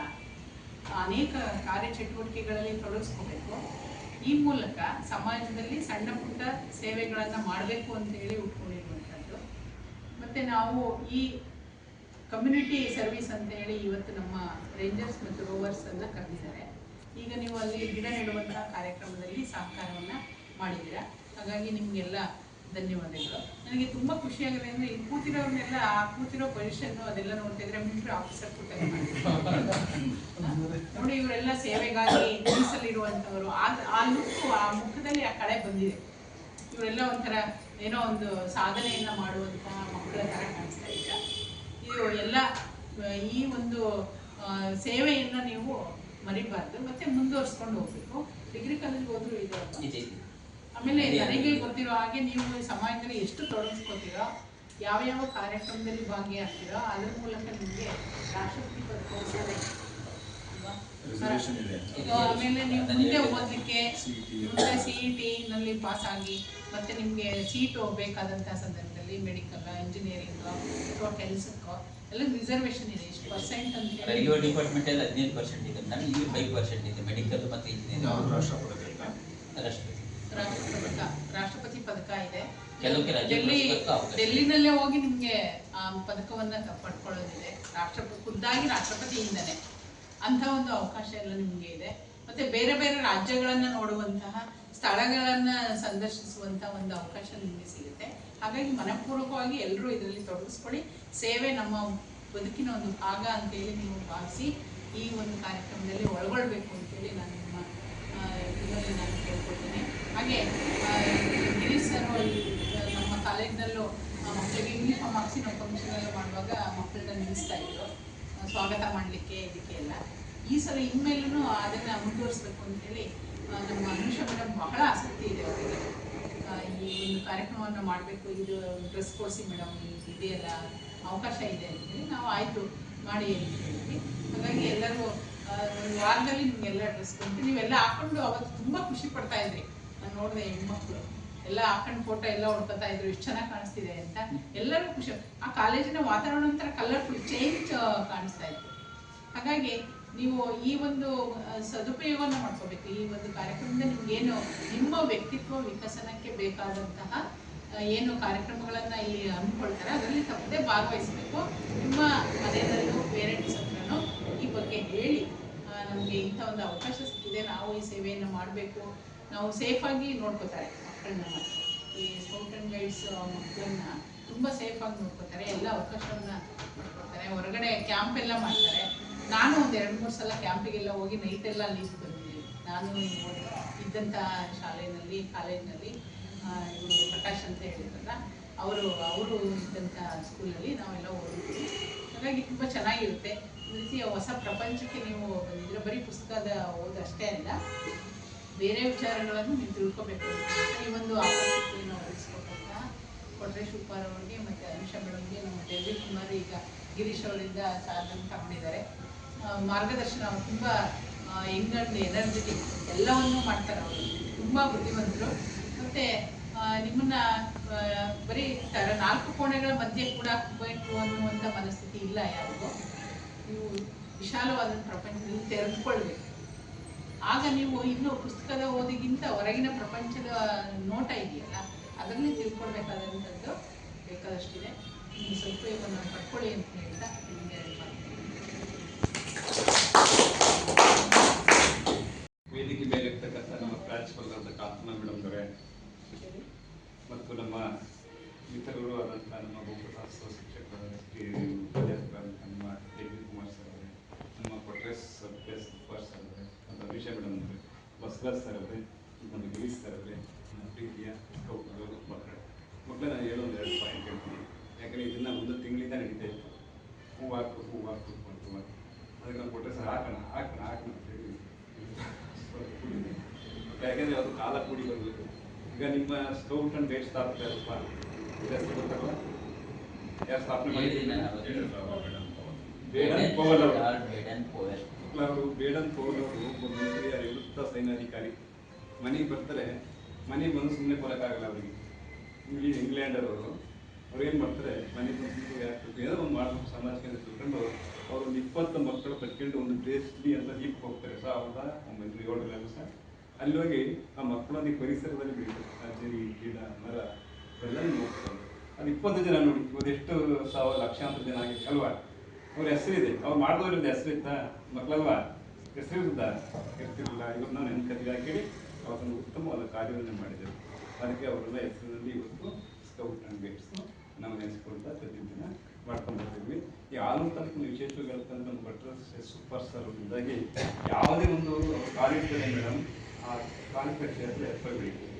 [SPEAKER 8] ಅನೇಕ ಕಾರ್ಯಚಟುವಟಿಕೆಗಳಲ್ಲಿ ತೊಡಗಿಸ್ಕೋಬೇಕು. ಈ ಮೂಲಕ ಸಮಾಜದಲ್ಲಿ ಸಣ್ಣ ಪುಟ್ಟ ಸೇವೆಗಳನ್ನು ಮಾಡಬೇಕು ಅಂತೇಳಿ ಉಟ್ಕೊಂಡಿರುವಂಥದ್ದು. ಮತ್ತು ನಾವು ಈ ಕಮ್ಯುನಿಟಿ ಸರ್ವಿಸ್ ಅಂತೇಳಿ ಇವತ್ತು ನಮ್ಮ ರೇಂಜರ್ಸ್ ಮತ್ತು ರೋವರ್ಸನ್ನು ಕರೆದಿದ್ದಾರೆ. ಈಗ ನೀವು ಅಲ್ಲಿ ಗಿಡ ನೆಡುವಂತಹ ಕಾರ್ಯಕ್ರಮದಲ್ಲಿ ಸಹಕಾರವನ್ನು ಮಾಡಿದ್ದೀರಾ. ಹಾಗಾಗಿ ನಿಮಗೆಲ್ಲ ಧನ್ಯವಾದಗಳು. ನನಗೆ ತುಂಬ ಖುಷಿಯಾಗಿದೆ ಅಂದರೆ ಇಲ್ಲಿ ಕೂತಿರೋರ್ನೆಲ್ಲ ಆ ಕೂತಿರೋ ಪೊಸಿಷನ್ನು ಅದೆಲ್ಲ ನೋಡ್ತಿದ್ರೆ ಮಿಲಿಟರಿ ಆಫೀಸರ್ ಕೂತಾಗ ನೋಡಿ, ಇವರೆಲ್ಲ ಸೇವೆಗಾಗಿ ಮೀಸಲಿರುವಂಥವರು. ಆ ಲುಕ್ಕು, ಆ ಮುಖದಲ್ಲಿ ಆ ಕಳೆ ಬಂದಿದೆ. ಇವರೆಲ್ಲ ಒಂಥರ ಏನೋ ಒಂದು ಸಾಧನೆಯನ್ನು ಮಾಡುವಂತಹ ಮಕ್ಕಳ ಥರ ಕಾಣಿಸ್ತಾ ಇದ್ದಾರೆ. ಇದು ಎಲ್ಲ ಈ ಒಂದು ಸೇವೆಯನ್ನು ನೀವು ಮರಿಬಾರ್ದು, ಮತ್ತೆ ಮುಂದುವರಿಸ್ಕೊಂಡು ಹೋಗ್ಬೇಕು. ಡಿಗ್ರಿ ಕಾಲೇಜ್ಗೆ ಹೋದ್ರು ಇದೆ. ಆಮೇಲೆ ನನಗೆ ಗೊತ್ತಿರೋ ಹಾಗೆ ನೀವು ಸಮಾಜದಲ್ಲಿ ಎಷ್ಟು ತೊಡಗಿಸ್ಕೋತೀರೋ, ಯಾವ ಕಾರ್ಯಕ್ರಮದಲ್ಲಿ ಭಾಗಿಯಾಗ್ತೀರೋ ಅದ್ರ ಮೂಲಕ ನಿಮಗೆ ರಾಷ್ಟ್ರಪತಿ ಪದಕ ಅಲ್ವಾ. ಆಮೇಲೆ ನೀವು ಮುಂದೆ ಓದಲಿಕ್ಕೆ ಮುಂದೆ CET ನಲ್ಲಿ ಪಾಸ್ ಆಗಿ ಮತ್ತೆ ನಿಮಗೆ ಸೀಟ್ ಬೇಕಾದಂಥ ಸಂದರ್ಭದಲ್ಲಿ ಮೆಡಿಕಲ್, ಇಂಜಿನಿಯರಿಂಗ್ ಅಥವಾ ಕೆಲಸಕ್ಕೋ ಎಲ್ಲ ರಿಸರ್ವೇಶನ್ ಇದೆ. ಎಷ್ಟು ಪರ್ಸೆಂಟ್ ಅಂತ
[SPEAKER 5] ರೈಲ್ವೆ ಡಿಪಾರ್ಟ್ಮೆಂಟ್ ಅಲ್ಲಿ 15% ಇದೆ, ನಾನು ಇಲ್ಲಿ 5% ಇದೆ ಮೆಡಿಕಲ್ ಮತ್ತು ಇಂಜಿನಿಯರಿಂಗ್.
[SPEAKER 8] ರಾಷ್ಟ್ರಪತಿ ಪದಕ ಇದೆ.
[SPEAKER 5] ಡೆಲ್ಲಿನಲ್ಲೇ
[SPEAKER 8] ಡೆಲ್ಲಿನಲ್ಲೇ ಹೋಗಿ ನಿಮಗೆ ಆ ಪದಕವನ್ನು ಪಡ್ಕೊಳ್ಳೋದಿದೆ. ಖುದ್ದಾಗಿ ರಾಷ್ಟ್ರಪತಿಯಿಂದನೇ ಅಂಥ ಒಂದು ಅವಕಾಶ ಎಲ್ಲ ನಿಮಗೆ ಇದೆ. ಮತ್ತೆ ಬೇರೆ ಬೇರೆ ರಾಜ್ಯಗಳನ್ನು ನೋಡುವಂತಹ, ಸ್ಥಳಗಳನ್ನು ಸಂದರ್ಶಿಸುವಂಥ ಒಂದು ಅವಕಾಶ ನಿಮಗೆ ಸಿಗುತ್ತೆ. ಹಾಗಾಗಿ ಮನಪೂರ್ವಕವಾಗಿ ಎಲ್ಲರೂ ಇದರಲ್ಲಿ ತೊಡಗಿಸ್ಕೊಳ್ಳಿ. ಸೇವೆ ನಮ್ಮ ಬದುಕಿನ ಒಂದು ಭಾಗ ಅಂತೇಳಿ ನೀವು ಭಾವಿಸಿ ಈ ಒಂದು ಕಾರ್ಯಕ್ರಮದಲ್ಲಿ ಒಳಗೊಳ್ಬೇಕು ಅಂತೇಳಿ ನಾನು ನಿಮ್ಮ ಇದರಲ್ಲಿ ನಾನು ಕೇಳ್ಕೊಳ್ತೀನಿ. ಹಾಗೆ ಗಿರೀಶ್ ಸರ್ ನಮ್ಮ ಕಾಲೇಜಿನಲ್ಲೂ ಮಕ್ಕಳಿಗೆ ಯೂನಿಫಾರ್ಮ್ ಹಾಕ್ಸಿ ನಾವು ಫಂಕ್ಷನ್ ಮಾಡುವಾಗ ಮಕ್ಕಳನ್ನ ನಿಲ್ಲಿಸ್ತಾ ಇದ್ರು ಸ್ವಾಗತ ಮಾಡಲಿಕ್ಕೆ, ಇದಕ್ಕೆ ಎಲ್ಲ. ಈ ಸಲ ಇನ್ಮೇಲೂ ಅದನ್ನು ಮುಂದುವರಿಸ್ಬೇಕು ಅಂತೇಳಿ ನಮ್ಮ ಅನುಷಾ ಮೇಡಮ್ ಬಹಳ ಆಸಕ್ತಿ ಇದೆ ಅವರಿಗೆ. ಈ ಒಂದು ಕಾರ್ಯಕ್ರಮವನ್ನು ಮಾಡಬೇಕು, ಇದು ಡ್ರೆಸ್ ಕೊಡಿಸಿ ಮೇಡಮ್, ಇದೆಯಲ್ಲ ಅವಕಾಶ ಇದೆ ಅಂತೇಳಿ ನಾವು ಆಯಿತು ಮಾಡಿ ಅಂತ ಹೇಳಿದ್ವಿ. ಹಾಗಾಗಿ ಎಲ್ಲರೂ ಒಂದು ವಾರದಲ್ಲಿ ನಿಮಗೆಲ್ಲ ಡ್ರೆಸ್ ಬಂತು. ನೀವೆಲ್ಲ ಹಾಕೊಂಡು ಅವತ್ತು ತುಂಬ ಖುಷಿ ಪಡ್ತಾ ಇದ್ರಿ. ನಾನು ನೋಡಿದೆ ಹೆಣ್ಮಕ್ಳು ಎಲ್ಲ ಹಾಕೊಂಡು ಫೋಟೋ ಎಲ್ಲ ಹೊಡ್ಕೊತಾ ಇದ್ರು, ಎಷ್ಟು ಚೆನ್ನಾಗಿ ಕಾಣಿಸ್ತಿದೆ ಅಂತ. ಎಲ್ಲರೂ ಖುಷಿ. ಆ ಕಾಲೇಜಿನ ವಾತಾವರಣ ಒಂಥರ ಕಲರ್ಫುಲ್ ಚೇಂಜ್ ಕಾಣಿಸ್ತಾ ಇತ್ತು. ಹಾಗಾಗಿ ನೀವು ಈ ಒಂದು ಸದುಪಯೋಗವನ್ನು ಮಾಡ್ಕೋಬೇಕು. ಈ ಒಂದು ಕಾರ್ಯಕ್ರಮದಿಂದ ನಿಮ್ಗೇನು ನಿಮ್ಮ ವ್ಯಕ್ತಿತ್ವ ವಿಕಸನಕ್ಕೆ ಬೇಕಾದಂತಹ ಏನು ಕಾರ್ಯಕ್ರಮಗಳನ್ನು ಇಲ್ಲಿ ಹಮ್ಮಿಕೊಳ್ತಾರೆ ಅದರಲ್ಲಿ ತಪ್ಪದೆ ಭಾಗವಹಿಸಬೇಕು. ನಿಮ್ಮ ಮನೆಯಲ್ಲೂ ಪೇರೆಂಟ್ಸ್ ಹತ್ರನೂ ಈ ಬಗ್ಗೆ ಹೇಳಿ, ನಮಗೆ ಇಂಥ ಒಂದು ಅವಕಾಶ ಸಿಕ್ಕಿದೆ, ನಾವು ಈ ಸೇವೆಯನ್ನು ಮಾಡಬೇಕು, ನಾವು ಸೇಫಾಗಿ ನೋಡ್ಕೋತಾರೆ ಮಕ್ಕಳನ್ನ. ಈ ಸ್ಕೌಟ್ ಆ್ಯಂಡ್ ಗೈಡ್ಸ್ ಮಕ್ಕಳನ್ನ ತುಂಬ ಸೇಫಾಗಿ ನೋಡ್ಕೋತಾರೆ, ಎಲ್ಲ ಅವಕಾಶವನ್ನು ಮಾಡ್ಕೊಡ್ತಾರೆ. ಹೊರಗಡೆ ಕ್ಯಾಂಪ್ ಎಲ್ಲ ಮಾಡ್ತಾರೆ. ನಾನು ಒಂದು 2-3 ಸಲ ಕ್ಯಾಂಪಿಗೆಲ್ಲ ಹೋಗಿ ನೈಟೆಲ್ಲ ಲೀವ್ ಬಂದಿದ್ದೀನಿ. ನಾನು ಇದ್ದಂಥ ಶಾಲೆಯಲ್ಲಿ, ಕಾಲೇಜಿನಲ್ಲಿ ಇವರು ಪ್ರಕಾಶ್ ಅಂತ ಹೇಳಿದ್ರಲ್ಲ, ಅವರು ಇದ್ದಂಥ ಸ್ಕೂಲಲ್ಲಿ ನಾವೆಲ್ಲ ಓದಿದ್ವಿ. ಹಾಗಾಗಿ ತುಂಬ ಚೆನ್ನಾಗಿರುತ್ತೆ. ಈ ರೀತಿ ಹೊಸ ಪ್ರಪಂಚಕ್ಕೆ ನೀವು ಬಂದಿದ್ರೆ ಬರೀ ಪುಸ್ತಕದ ಓದಷ್ಟೇ ಅಲ್ಲ, ಬೇರೆ ವಿಚಾರಗಳನ್ನು ನೀವು ತಿಳ್ಕೊಬೇಕು. ಈ ಒಂದು ಅವಕಾಶವನ್ನು ಒದಗಿಸ್ಕೊಟ್ಟಂಥ ಕೊಟ್ರೇಶ್ ಉಪ್ಪಾರ್ ಅವ್ರಿಗೆ ಮತ್ತು ಅನುಷಾ ಮೇಡಮ್ಗೆ, ನಮ್ಮ ಡೆಲ್ಲಿ ಕುಮಾರ್ ಈಗ ಗಿರೀಶ್ ಅವರಿಂದ ಚಾರ್ಜನ್ನು ತಗೊಂಡಿದ್ದಾರೆ. ಮಾರ್ಗದರ್ಶನ ಅವರು ತುಂಬ ಯಂಗ್ ಆ್ಯಂಡ್ ಎನರ್ಜೆಟಿಕ್, ಎಲ್ಲವನ್ನೂ ಮಾಡ್ತಾರೆ. ಅವರು ತುಂಬ ಬುದ್ಧಿವಂತರು. ಮತ್ತು ನಿಮ್ಮನ್ನು ಬರೀ 4 ಕೋಣೆಗಳ ಮಧ್ಯೆ ಕೂಡ ಹೋಗಬೇಕು ಅನ್ನುವಂಥ ಮನಸ್ಥಿತಿ ಇಲ್ಲ ಯಾರಿಗೂ. ನೀವು ವಿಶಾಲವಾದ ಪ್ರಪಂಚದಲ್ಲಿ ತೆರೆದುಕೊಳ್ಬೇಕು. ಆಗ ನೀವು ಇನ್ನೂ ಪುಸ್ತಕದ ಓದಿಗಿಂತ ಹೊರಗಿನ ಪ್ರಪಂಚದ ನೋಟ ಇದೆಯಲ್ಲ, ಅದರಲ್ಲಿ ತಿಳ್ಕೊಳ್ಬೇಕಾದಂಥದ್ದು ಬೇಕಾದಷ್ಟಿದೆ. ನೀವು ಸದುಪಯೋಗವನ್ನು ಪಡ್ಕೊಳ್ಳಿ ಅಂತ ಹೇಳ್ತಾ ನಿಮಗೆ
[SPEAKER 9] ವೇದಿಕೆ ಮೇಲೆ ಇರ್ತಕ್ಕಂಥ ನಮ್ಮ ಪ್ರಾಂಶುಪಾಲರಾದ ಕಾಂತನ ಮೇಡಮ್ ಅವರೇ ಮತ್ತು ನಮ್ಮ ಇತರರು ಆದಂಥ ನಮ್ಮ ಬಹುಶಾಸ್ತ್ರ ಶಿಕ್ಷಕರಾದ ಉಪಾಧ್ಯಾಯರಾದಂಥ ನಮ್ಮ ಡಿ.ವಿ. ಕುಮಾರ್ ಸರ್ ಅವರೇ, ನಮ್ಮ ಕೊಟ್ರೇಶ್ ಉಪ್ಪಾರ್ ಸರ್ ಅವರೇ, ಮತ್ತು ಅನುಷಾ ಮೇಡಮ್ ಅವರೇ, ಬಸವರಾಜ್ ಸರ್ ಅವರೇ, ನಮ್ಮ ಗಿರೀಶ್ ಸರ್ ಅವರೇ, ನಮ್ಮ ಪ್ರೀತಿಯ ಸ್ಕೌಟ್ಗಳು ಮಕ್ಕಳು ನಾನು ಹೇಳೋದು 2 ಪಾಯಿಂಟ್ ಹೇಳ್ತೀನಿ. ಯಾಕಂದರೆ ಇದನ್ನು 1 ತಿಂಗಳಿಂದ ನಡೀತಾ ಇತ್ತು. ಹೂ ಹಾಕು ಅದಕ್ಕೆ ನಾವು ಕೊಟ್ಟರೆ ಸರ್ ಹಾಕೋಣ ಅಂತ ಹೇಳಿ ಯಾಕೆಂದರೆ ಅದು ಕಾಲ ಕೂಡಿ ಬರಬೇಕು. ಈಗ ನಿಮ್ಮ ಸ್ಕೌಟ್ ಅಂಡ್ ಗೈಡ್ ಸ್ಥಾಪಕ ಯಾರಪ್ಪ ಗೊತ್ತಲ್ಲ, ಯಾರು ಸ್ಥಾಪನೆ ಮಾಡಿದ್ದೀವಿ? ಬೇಡನ್ ಪೋವಲ್ ಅವರು. ಬೇಡನ್ ಪೋವಲ್ ಅವರು ಒಬ್ಬ ಮಿಲಿಟರಿಯ ನಿವೃತ್ತ ಸೈನ್ಯಾಧಿಕಾರಿ. ಮನೆಗೆ ಬರ್ತಾರೆ, ಮನೆಗೆ ಬಂದು ಸುಮ್ಮನೆ ಬರೋಕ್ಕಾಗಲ್ಲ ಅವರಿಗೆ. ಇಂಗ್ಲೆಂಡರವರು ಅವ್ರು ಏನು ಮಾಡ್ತಾರೆ, ಮನೆ ಬಂದು ಯಾಕೆ ಏನೋ ಒಂದು ಮಾಡಬೇಕು ಸಮಾಜಕ್ಕೆ ಅಂತ ತಿಳ್ಕೊಂಡು ಅವರು ಒಂದು 20 ಮಕ್ಕಳು ಕಟ್ಕೊಂಡು ಒಂದು ದೇಶದಲ್ಲಿ ಅಂತ ದೀಪಕ್ಕೆ ಹೋಗ್ತಾರೆ 1907 ಸಹ. ಅಲ್ಲಿ ಹೋಗಿ ಆ ಮಕ್ಕಳೊಂದಿಗೆ ಪರಿಸರದಲ್ಲಿ ಬೆಳೀತಾರೆ, ಅಜ್ಜರಿ ಗಿಡ ಮರ ಎಲ್ಲ ನೋಡ್ತಾರೆ. ಅದು 20 ಜನ ನೋಡಿ, ಇವತ್ತು ಎಷ್ಟು ಸಾವಿರ ಲಕ್ಷಾಂತರ ಜನ ಆಗಿದೆ ಅಲ್ವಾ. ಅವ್ರ ಹೆಸರಿದೆ, ಅವ್ರು ಮಾಡಿದವ್ರಿಂದ ಹೆಸರಿತ್ತ ಮಕ್ಕಳಲ್ವಾ, ಹೆಸರಿದ್ದ ಇರ್ತಿರಲಿಲ್ಲ. ಇವತ್ತು ನಾವು ನೆನಕತ್ತಿಗೆ ಹಾಕಿ ಅವತ್ತೊಂದು ಉತ್ತಮವಾದ ಕಾರ್ಯವನ್ನು ಮಾಡಿದರು. ಅದಕ್ಕೆ ಅವರೆಲ್ಲ ಹೆಸರಿನಲ್ಲಿ ಇವತ್ತು ಸ್ಕೌಟ್ ಆ್ಯಂಡ್ ಗೈಡ್ಸು ನಾವು ನೆನೆಸ್ಕೊಳ್ತಾ ಪ್ರತಿದಿನ ಮಾಡ್ಕೊಂಡು ಬರ್ತೀವಿ. ಈ ಆಲೂರು ತಾಲೂಕಿನ ವಿಶೇಷವಾಗಿ ಹೇಳ್ತಂತ ಒಂದು ಭಟ್ರ ಸೂಪರ್ ಸ್ಟಾರ್ ಇದ್ದಾಗಿ ಯಾವುದೇ ಒಂದು ಕಾರ್ಯಕ್ರಮ ಮೇಡಮ್ ಆ ಕಾರ್ಯಕ್ರಮ ಕ್ಷೇತ್ರ ಎತ್ತರ ಬೆಳೀತೀವಿ.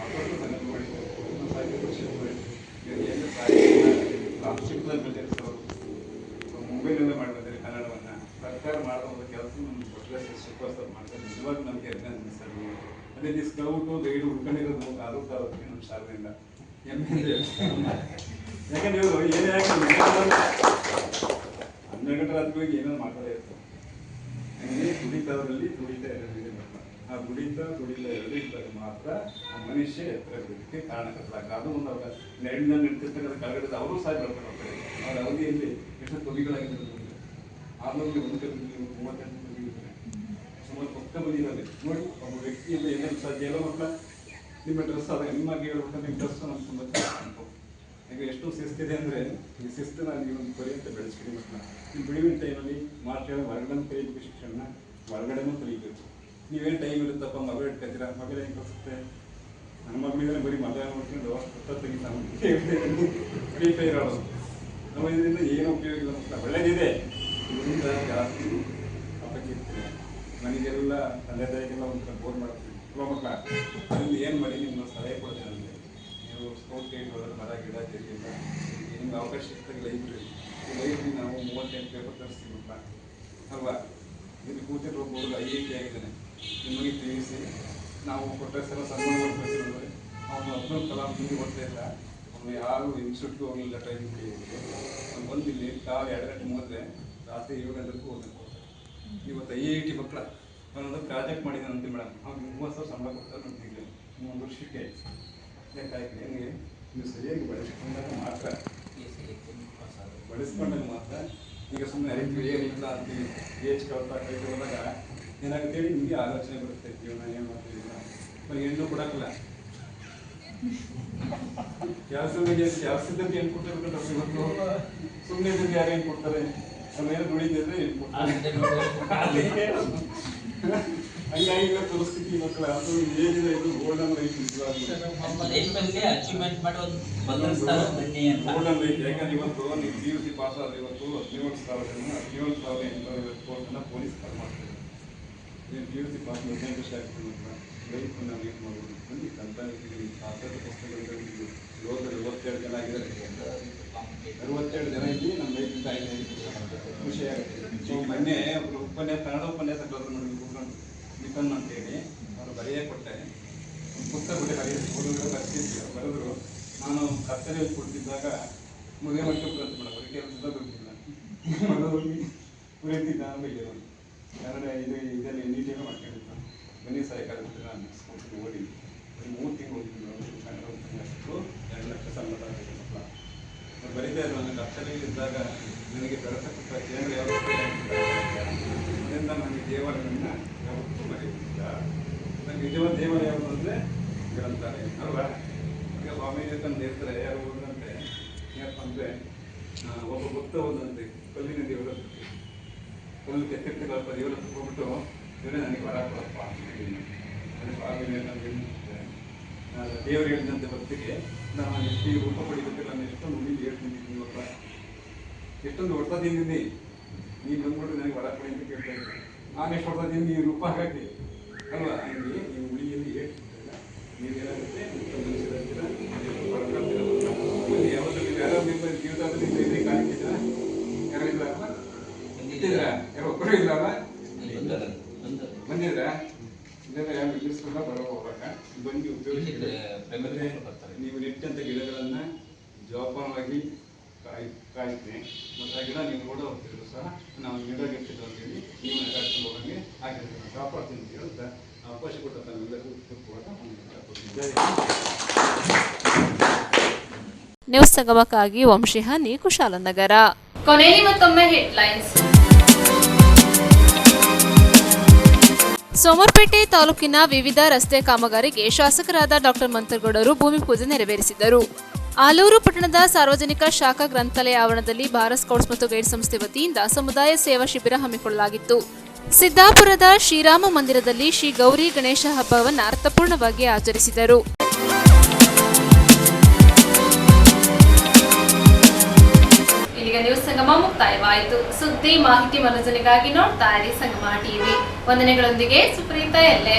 [SPEAKER 9] ಅದರಲ್ಲೂ ಸಂಘ ಬೆಳೀತಾರೆ, ಸಾಹಿತ್ಯ ಕ್ಷೇತ್ರ ಬೆಳೀತೀವಿ. ಏನು ಸಾಹಿತ್ಯದಲ್ಲಿ ಬೆಳೆದಿರ್ತಾರೆ, ಮುಂಬೈನಲ್ಲೇ ಮಾಡಿದ್ದಾರೆ ಕನ್ನಡವನ್ನು. ಸರ್ಕಾರ ಮಾಡೋ ಒಂದು ಕೆಲಸ ನಮ್ಮ ಭಟ್ರ ಸೂಪರ್ ಸ್ಟಾರ್ ಮಾಡ್ತಾರೆ. ನಿಜವಾಗಿ ನಮಗೆ ಅಭಿನಂದಿಸ್ತಾರೆ. ಅದೇ ಈ ಸ್ಕೌಟು ಗೈಡು ಉಳ್ಕೊಂಡಿರೋದು ಆಲೂರು ತಾಲೂಕಿಗೆ ನಮ್ಮ ಶಾಲೆಯಿಂದ ಹೆಮ್ಮೆ. ಯಾಕಂದ್ರೆ ಇವರು ಏನೇ 12 ಗಂಟೆ ರಾತ್ರಿ ಹೋಗಿ ಏನೇನು ಮಾತಾಡೇ ಇರ್ತಾರೆ. ಹಂಗೆ ದುಡಿತವರಲ್ಲಿ ದುಡಿತಾ ಇರೋದಿದೆ. ಆ ದುಡಿತಾ ಎರಡು ಇದ್ದಾಗ ಮಾತ್ರ ಆ ಮನುಷ್ಯ ಎತ್ತರ ಬೆಳಕ್ಕೆ ಕಾರಣಕರ್ತರಾಗ. ಅದು ಒಂದು ಅವಾಗ ನೆರಳಿನಲ್ಲಿ ನಿಂತಿರ್ತಕ್ಕಂಥ ಕೆಳಗಡೆ ಅವರು ಸಹ ಬೆಳ್ಕೊಂಡು ಹೋಗ್ತಾರೆ. ಅವರ ಅವಧಿಯಲ್ಲಿ ಎಷ್ಟು ತೊಲಿಗಳಾಗಿದ್ದಾರೆ. ಆಮೇಲೆ ಒಂದು ಕಡೆ 38 ತೊಲಿಗಿದ್ದಾರೆ, ಸುಮಾರು ಪಕ್ಕ ಬಂದಿದ್ದಾರೆ ನೋಡಿ. ಒಬ್ಬ ವ್ಯಕ್ತಿಯಿಂದ ಏನೇನು ಸಾಧ್ಯ ಎಲ್ಲ ಮಕ್ಕಳ ನಿಮ್ಮ ಡ್ರೆಸ್ ಅದ ನಿಮಗೆ ಹೇಳ್ಬೇಕಂದ್ರೆ ನಿಮ್ಮ ಡ್ರೆಸ್ ನಮ್ಗೆ ತುಂಬ ಚೆನ್ನಾಗಿ ಈಗ ಎಷ್ಟು ಶಿಸ್ತಿದೆ ಅಂದರೆ ಈ ಶಿಸ್ತನ್ನ ನೀವು ಒಂದು ಪರ್ಯಂತ ಬೆಳೆಸ್ಕೊಳ್ಳಿ. ಮಕ್ಕಳ ಈ ಬಿಡುವಿನ ಟೈಮಲ್ಲಿ ಮಾರ್ಚ್ ಹೊರಗಡೆ ಕಲಿಬೇಕು, ಶಿಕ್ಷಣ ಹೊರಗಡೆನೂ ಕಲಿಬೇಕು. ನೀವೇನು ಟೈಮ್ ಇರುತ್ತಪ್ಪ ಮಗಳು ಇಟ್ಕೊತೀರ, ಮಗಳು ಹೆಂಗೆ ಕಲಿಸುತ್ತೆ. ನನ್ನ ಮಗಳಿಂದ ಬರೀ ಮಗ ನೋಡ್ಕೊಂಡು ಹೊತ್ತ ತೆಗಿತಾನೆ ಕಲಿತಾ ಇರೋದು. ನಾವು ಇದರಿಂದ ಏನು ಉಪಯೋಗ ಇಲ್ಲ ಮಕ್ಕಳ. ಒಳ್ಳೆಯದಿದೆ, ಇದರಿಂದ ಜಾಸ್ತಿ ಅಪಕೀರ್ತಿ. ಮನೆಗೆಲ್ಲ ತಂದೆ ತಾಯಿಗೆಲ್ಲ ಒಂದು ಬೋರ್ ಮಾಡ್ತೀವಿ ಮಕ್ಕಳ. ಅದರಿಂದ ಏನು ಮಾಡಿ ನಿಮ್ಮ ಸಲಹೆ ಕೊಡ್ತೇನೆ ಅಂದರೆ ನೀವು ಸ್ಕೌಟ್ ಗೈಡ್ ಹೋದ್ರೆ ಮರ ಗಿಡ ತೆಗೆಯಿಂದ ನಿಮ್ಗೆ ಅವಕಾಶ ಸಿಗ್ತಾಗ ಲೈಬ್ರರಿ ನಾವು 38 ಪೇಪರ್ ತರಿಸ್ತೀವಿ ಮಕ್ಕಳ ಅಲ್ವಾ. ಇಲ್ಲಿ ಕೂತಿರೋ ಬೋರ್ಡ್ IIT ಆಗಿದ್ದಾನೆ, ನಿಮಗೆ ತಿಳಿಸಿ ನಾವು ಪ್ರೊಫೆಸರ್ ಸನ್ಮಾನ ಕಳಿಸಿದ್ರೆ ಅವನು ಅಬ್ದುಲ್ ಕಲಾಂ ಹಿಂದೆ ಓದ್ತಾ ಇಲ್ಲ. ಅವನು ಯಾರು ಇನ್ಸ್ಟಿಟ್ಯೂಟ್ಗೆ ಹೋಗಲಿಲ್ಲ, ಟ್ರೈನಿಂಗ್ ಅವ್ನು ಬಂದು ಇಲ್ಲಿ ಕಾಲು 2 ಗಂಟೆ ಮುಗಿದ್ರೆ ರಾತ್ರಿ 7 ಗಂಟೆಗೂ ಓದಕ್ಕೆ ಹೋಗ್ತಾರೆ. ಇವತ್ತು IIT ಮಕ್ಕಳ ಅವನೊಂದು ಪ್ರಾಜೆಕ್ಟ್ ಮಾಡಿದ್ದಾನೆ ಅಂತ ಮೇಡಮ್. ಅವ್ನಿಗೆ 30,000 ಸಂಬಳ ಕೊಡ್ತಾರೆ ನಮ್ಮ ತಿಂಗಳು 3 ವರ್ಷಕ್ಕೆ. ಯಾಕಾಯ್ತು ಹೆಂಗೆ ನೀವು ಸರಿಯಾಗಿ ಬಳಸ್ಕೊಂಡಾಗ ಮಾತ್ರ ಈಗ ಸುಮ್ಮನೆ ಅರಿತೀವಿ ಏನಿಲ್ಲ ಅಂತೀವಿ. ಏಜ್ ಕಳ್ತಾ ಕೈ ಹೋದಾಗ ಏನಾಗುತ್ತೆ ಹೇಳಿ ನಿಮಗೆ ಆಲೋಚನೆ ಬರುತ್ತೆ, ಜೀವನ ಏನು ಮಾಡ್ತೀವಿ ಬರೀ ಹೆಣ್ಣು ಕೊಡಕ್ಕಲ್ಲ. ಕೆಲಸದಲ್ಲಿ ಏನು ಕೊಡ್ತಾರೆ ಇವತ್ತು ಸುಮ್ಮನೆ ಇದ್ರೆ ಯಾರು ಏನು ಕೊಡ್ತಾರೆ, ನಮ್ಮ ಏನು ದುಡಿದಿದ್ರೆ ಏನು ಕೊಡ್ತಾರೆ. ಹಂಗಾಗಿ ಪರಿಸ್ಥಿತಿ ಮಕ್ಕಳ ಅದು ಏನಿದೆ ಇದು ಗೋಲ್ಡನ್ ಲೈಫ್. ಗೋಲ್ಡನ್ ಲೈಫ್ ಯಾಕಂದ್ರೆ ಇವತ್ತು ನೀವು PUC ಪಾಸ್ ಆದ್ರೆ ಇವತ್ತು 17,850 ಕೋರ್ಸನ್ನು ಪೊಲೀಸ್ ಕಾಲ್ ಮಾಡ್ತಾರೆ. ನೀವು PUC ಪಾಸ್ 15 ವರ್ಷ ಆಗ್ತದೆ ಮಕ್ಕಳ. ಲೈಫ್ ನಾವು ಏನು ಮಾಡ್ಬೋದು ಖಂಡಿತ ಅಂತ ಸಾಕಷ್ಟು ಪುಸ್ತಕಗಳು ಲೋಕದ 57 ಜನ ಆಗಿದ್ದಾರೆ. 67 ಜನ ಇದ್ದು ನಮ್ಮ ಲೈಫಿಂದ 5 ಖುಷಿ ಆಗುತ್ತೆ. ಮೊನ್ನೆ ಒಬ್ಬರು ಕನ್ನಡ ಉಪನ್ಯಾಸ ಕಳೆದ್ರು ನೋಡಿ ಕೂತ್ಕೊಂಡು ನಿಖನ್ ಅಂತೇಳಿ ಅವರು ಬರೆಯಕ್ಕೆ ಕೊಟ್ಟೆ ಒಂದು ಪುಸ್ತಕ ಬಿಟ್ಟು ಬರೆದ್ರು. ನಾನು ಕತ್ತಲೆಯಲ್ಲಿ ಕೊಡ್ತಿದ್ದಾಗ ಮದುವೆ ಮಾಡ್ಕೊಂಡು ಅಂತ ಮೇಡಮ್ ಅವರಿಗೆ ಕೆಲಸದ ಗೊತ್ತಿಲ್ಲ ಮನೋಗಿ ಉಳಿತಿದ್ದ ಆಮೇಲೆ ಕನ್ನಡ ಇದರಲ್ಲಿ NET ಮಾಡ್ಕೊಂಡಿದ್ದ. ಬನ್ನಿ ಸಹಾಯಕ ನಾನು ಓದಿ 3 ತಿಂಗಳು ಓದಿದ್ದು ಕನ್ನಡ ಉಪನ್ಯಾಸಕ್ಕೂ 2 ಲಕ್ಷ ಸಂಬಳ ಮಕ್ಕಳ ಬರೀತಾ ಇದ್ರು. ನನ್ನ ಕತ್ತಲೆಯಲ್ಲಿದ್ದಾಗ ನನಗೆ ಬೆಳೆಸಕೊಟ್ಟ ಕೇಂದ್ರ ಅದರಿಂದ ನನಗೆ ದೇವಾಲಯವನ್ನು ಯಾವತ್ತೂ ಮರೆಯುತ್ತಿಲ್ಲ. ನನಗೆ ನಿಜವಾದ ದೇವಾಲಯ ಯಾವುದು ಅಂದರೆ ಗ್ರಂಥಾಲಯ ಅಲ್ವಾ. ಈಗ ಸ್ವಾಮಿ ವಿವೇಕಾನಂದ ಹೇಳ್ತಾರೆ, ಯಾರು ಓದಂತೆ ಏನಪ್ಪ ಅಂದರೆ ಒಬ್ಬ ಭಕ್ತ ಓದಂತೆ ಕಲ್ಲಿನ ದೇವರ ಕಲ್ಲು ಕೆತ್ತಿರ್ತಿರಪ್ಪ ದೇವರ ಹೋಗ್ಬಿಟ್ಟು ಇವರೇ ನನಗೆ ವರ ಕೊಡಪ್ಪ ಅಂದರೆ ಸ್ವಾಮಿ ವಿವೇಕಾನಂದ ದೇವರು ಹೇಳಿದಂತೆ ಭಕ್ತಿಗೆ ನಾನು ಎಷ್ಟು ರೂಪ ಪಡಿಬೇಕಿಲ್ಲ, ನಾನು ಎಷ್ಟೊಂದು ಉಳಿದು ಹೇಳ್ತೀನಿ. ನೀವಪ್ಪ ಎಷ್ಟೊಂದು ಹೊಡ್ತಾ ತಿಂದಿದ್ದೀನಿ, ನೀವು ಬಂದ್ಬಿಟ್ಟು ನನಗೆ ವರ ಕೊಡಿ ಅಂತ ಕೇಳ್ತಾ ಇದ್ದೀನಿ. ನಾನು ಎಷ್ಟು ಹೊಡ್ತಾ ತಿಂದು ನೀವು ರೂಪ ಹಾಕಿ ಅಲ್ವಾ. ಹಂಗೆ ನೀವು ಉಳಿಯಲ್ಲಿ ಹೇಳ್ತಿದ್ದಿಲ್ಲ, ನೀವೇನಾಗುತ್ತೆ ಮನುಷ್ಯರಾಗ್ತೀರ ಬಡ್ಕೊಳ್ತೀರ. ಯಾವತ್ತೂ ನೀವು ಯಾರೋ ನಿಮ್ಮ ಜೀವಿತದಲ್ಲಿ ಲೈಬ್ರರಿ ಕಾಣಿದ್ದೀರಾ? ಯಾರು ಇಲ್ಲ ಇಟ್ಟಿದ್ರ? ಯಾರು ಒಬ್ಬರು ಇಲ್ಲಲ್ಲ ಬಂದಿದ್ರಾ? ಇದೆಲ್ಲ ಯಾರು ಇಂಗ್ಲೀಷ್ಗೆಲ್ಲ ಬರೋ ಹೋಗಾಗ ಬಂದು ಉಪಯೋಗಿಸಿದ್ರೆ ನೀವು ನೆಟ್ಟಂಥ ಗಿಡಗಳನ್ನು ಜೋಪಾನವಾಗಿ ಕಾಯ್ತೀನಿ. ಮತ್ತು ಆ ಗಿಡ ನೀವು ನೋಡೋ ಹೋಗ್ತಿದ್ರು ಸಹ ನಾವು ಗಿಡ ಗೆಟ್ಟಿದ್ದು ಅಂತೇಳಿ ನೀವು ನೆಗಾಡ್ಕೊಂಡು ಹೋಗಂಗೆ ಆಗಿರ್ತೀವಿ, ಕಾಪಾಡ್ತೀನಿ ಅಂತ ಹೇಳ್ತಾ ಅವಕಾಶ ಕೊಟ್ಟ ತಮ್ಮೆಲ್ಲರಿಗೂ ಕೊಟ್ಟು
[SPEAKER 2] ನ್ಯೂಸ್ ಸಂಗಮಕ್ಕಾಗಿ ವಂಶಿಹಾನಿ ಕುಶಾಲನಗರ.
[SPEAKER 1] ಕೊನೆಯಲ್ಲಿ ಮತ್ತೊಮ್ಮೆ ಹೆಡ್ಲೈನ್ಸ್.
[SPEAKER 2] ಸೋಮವಾರಪೇಟೆ ತಾಲೂಕಿನ ವಿವಿಧ ರಸ್ತೆ ಕಾಮಗಾರಿಗೆ ಶಾಸಕರಾದ ಡಾಕ್ಟರ್ ಮಂತರಗೌಡರು ಭೂಮಿ ಪೂಜೆ ನೆರವೇರಿಸಿದರು. ಆಲೂರು ಪಟ್ಟಣದ ಸಾರ್ವಜನಿಕ ಶಾಖಾ ಗ್ರಂಥಾಲಯ ಆವರಣದಲ್ಲಿ ಭಾರತ್ ಸ್ಕೌಟ್ಸ್ ಮತ್ತು ಗೈಡ್ ಸಂಸ್ಥೆ ವತಿಯಿಂದ ಸಮುದಾಯ ಸೇವಾ ಶಿಬಿರ ಹಮ್ಮಿಕೊಳ್ಳಲಾಗಿತ್ತು. ಸಿದ್ದಾಪುರದ ಶ್ರೀರಾಮ ಮಂದಿರದಲ್ಲಿ ಶ್ರೀ ಗೌರಿ ಗಣೇಶ ಹಬ್ಬವನ್ನು ಅರ್ಥಪೂರ್ಣವಾಗಿ ಆಚರಿಸಿದರು.
[SPEAKER 1] ಇಲ್ಲಿಗೆ ನ್ಯೂಸ್ ಸಂಗಮ ಮುಕ್ತಾಯವಾಯಿತು. ಸುದ್ದಿ ಮಾಹಿತಿ ಮನೋರಂಜನೆಗಾಗಿ ನೋಡ್ತಾ ಇರಿ ಸಂಗಮ ಟಿವಿ. ವಂದನೆಗಳೊಂದಿಗೆ ಸುಪ್ರೀತಾ ಎಲ್ಲೆ.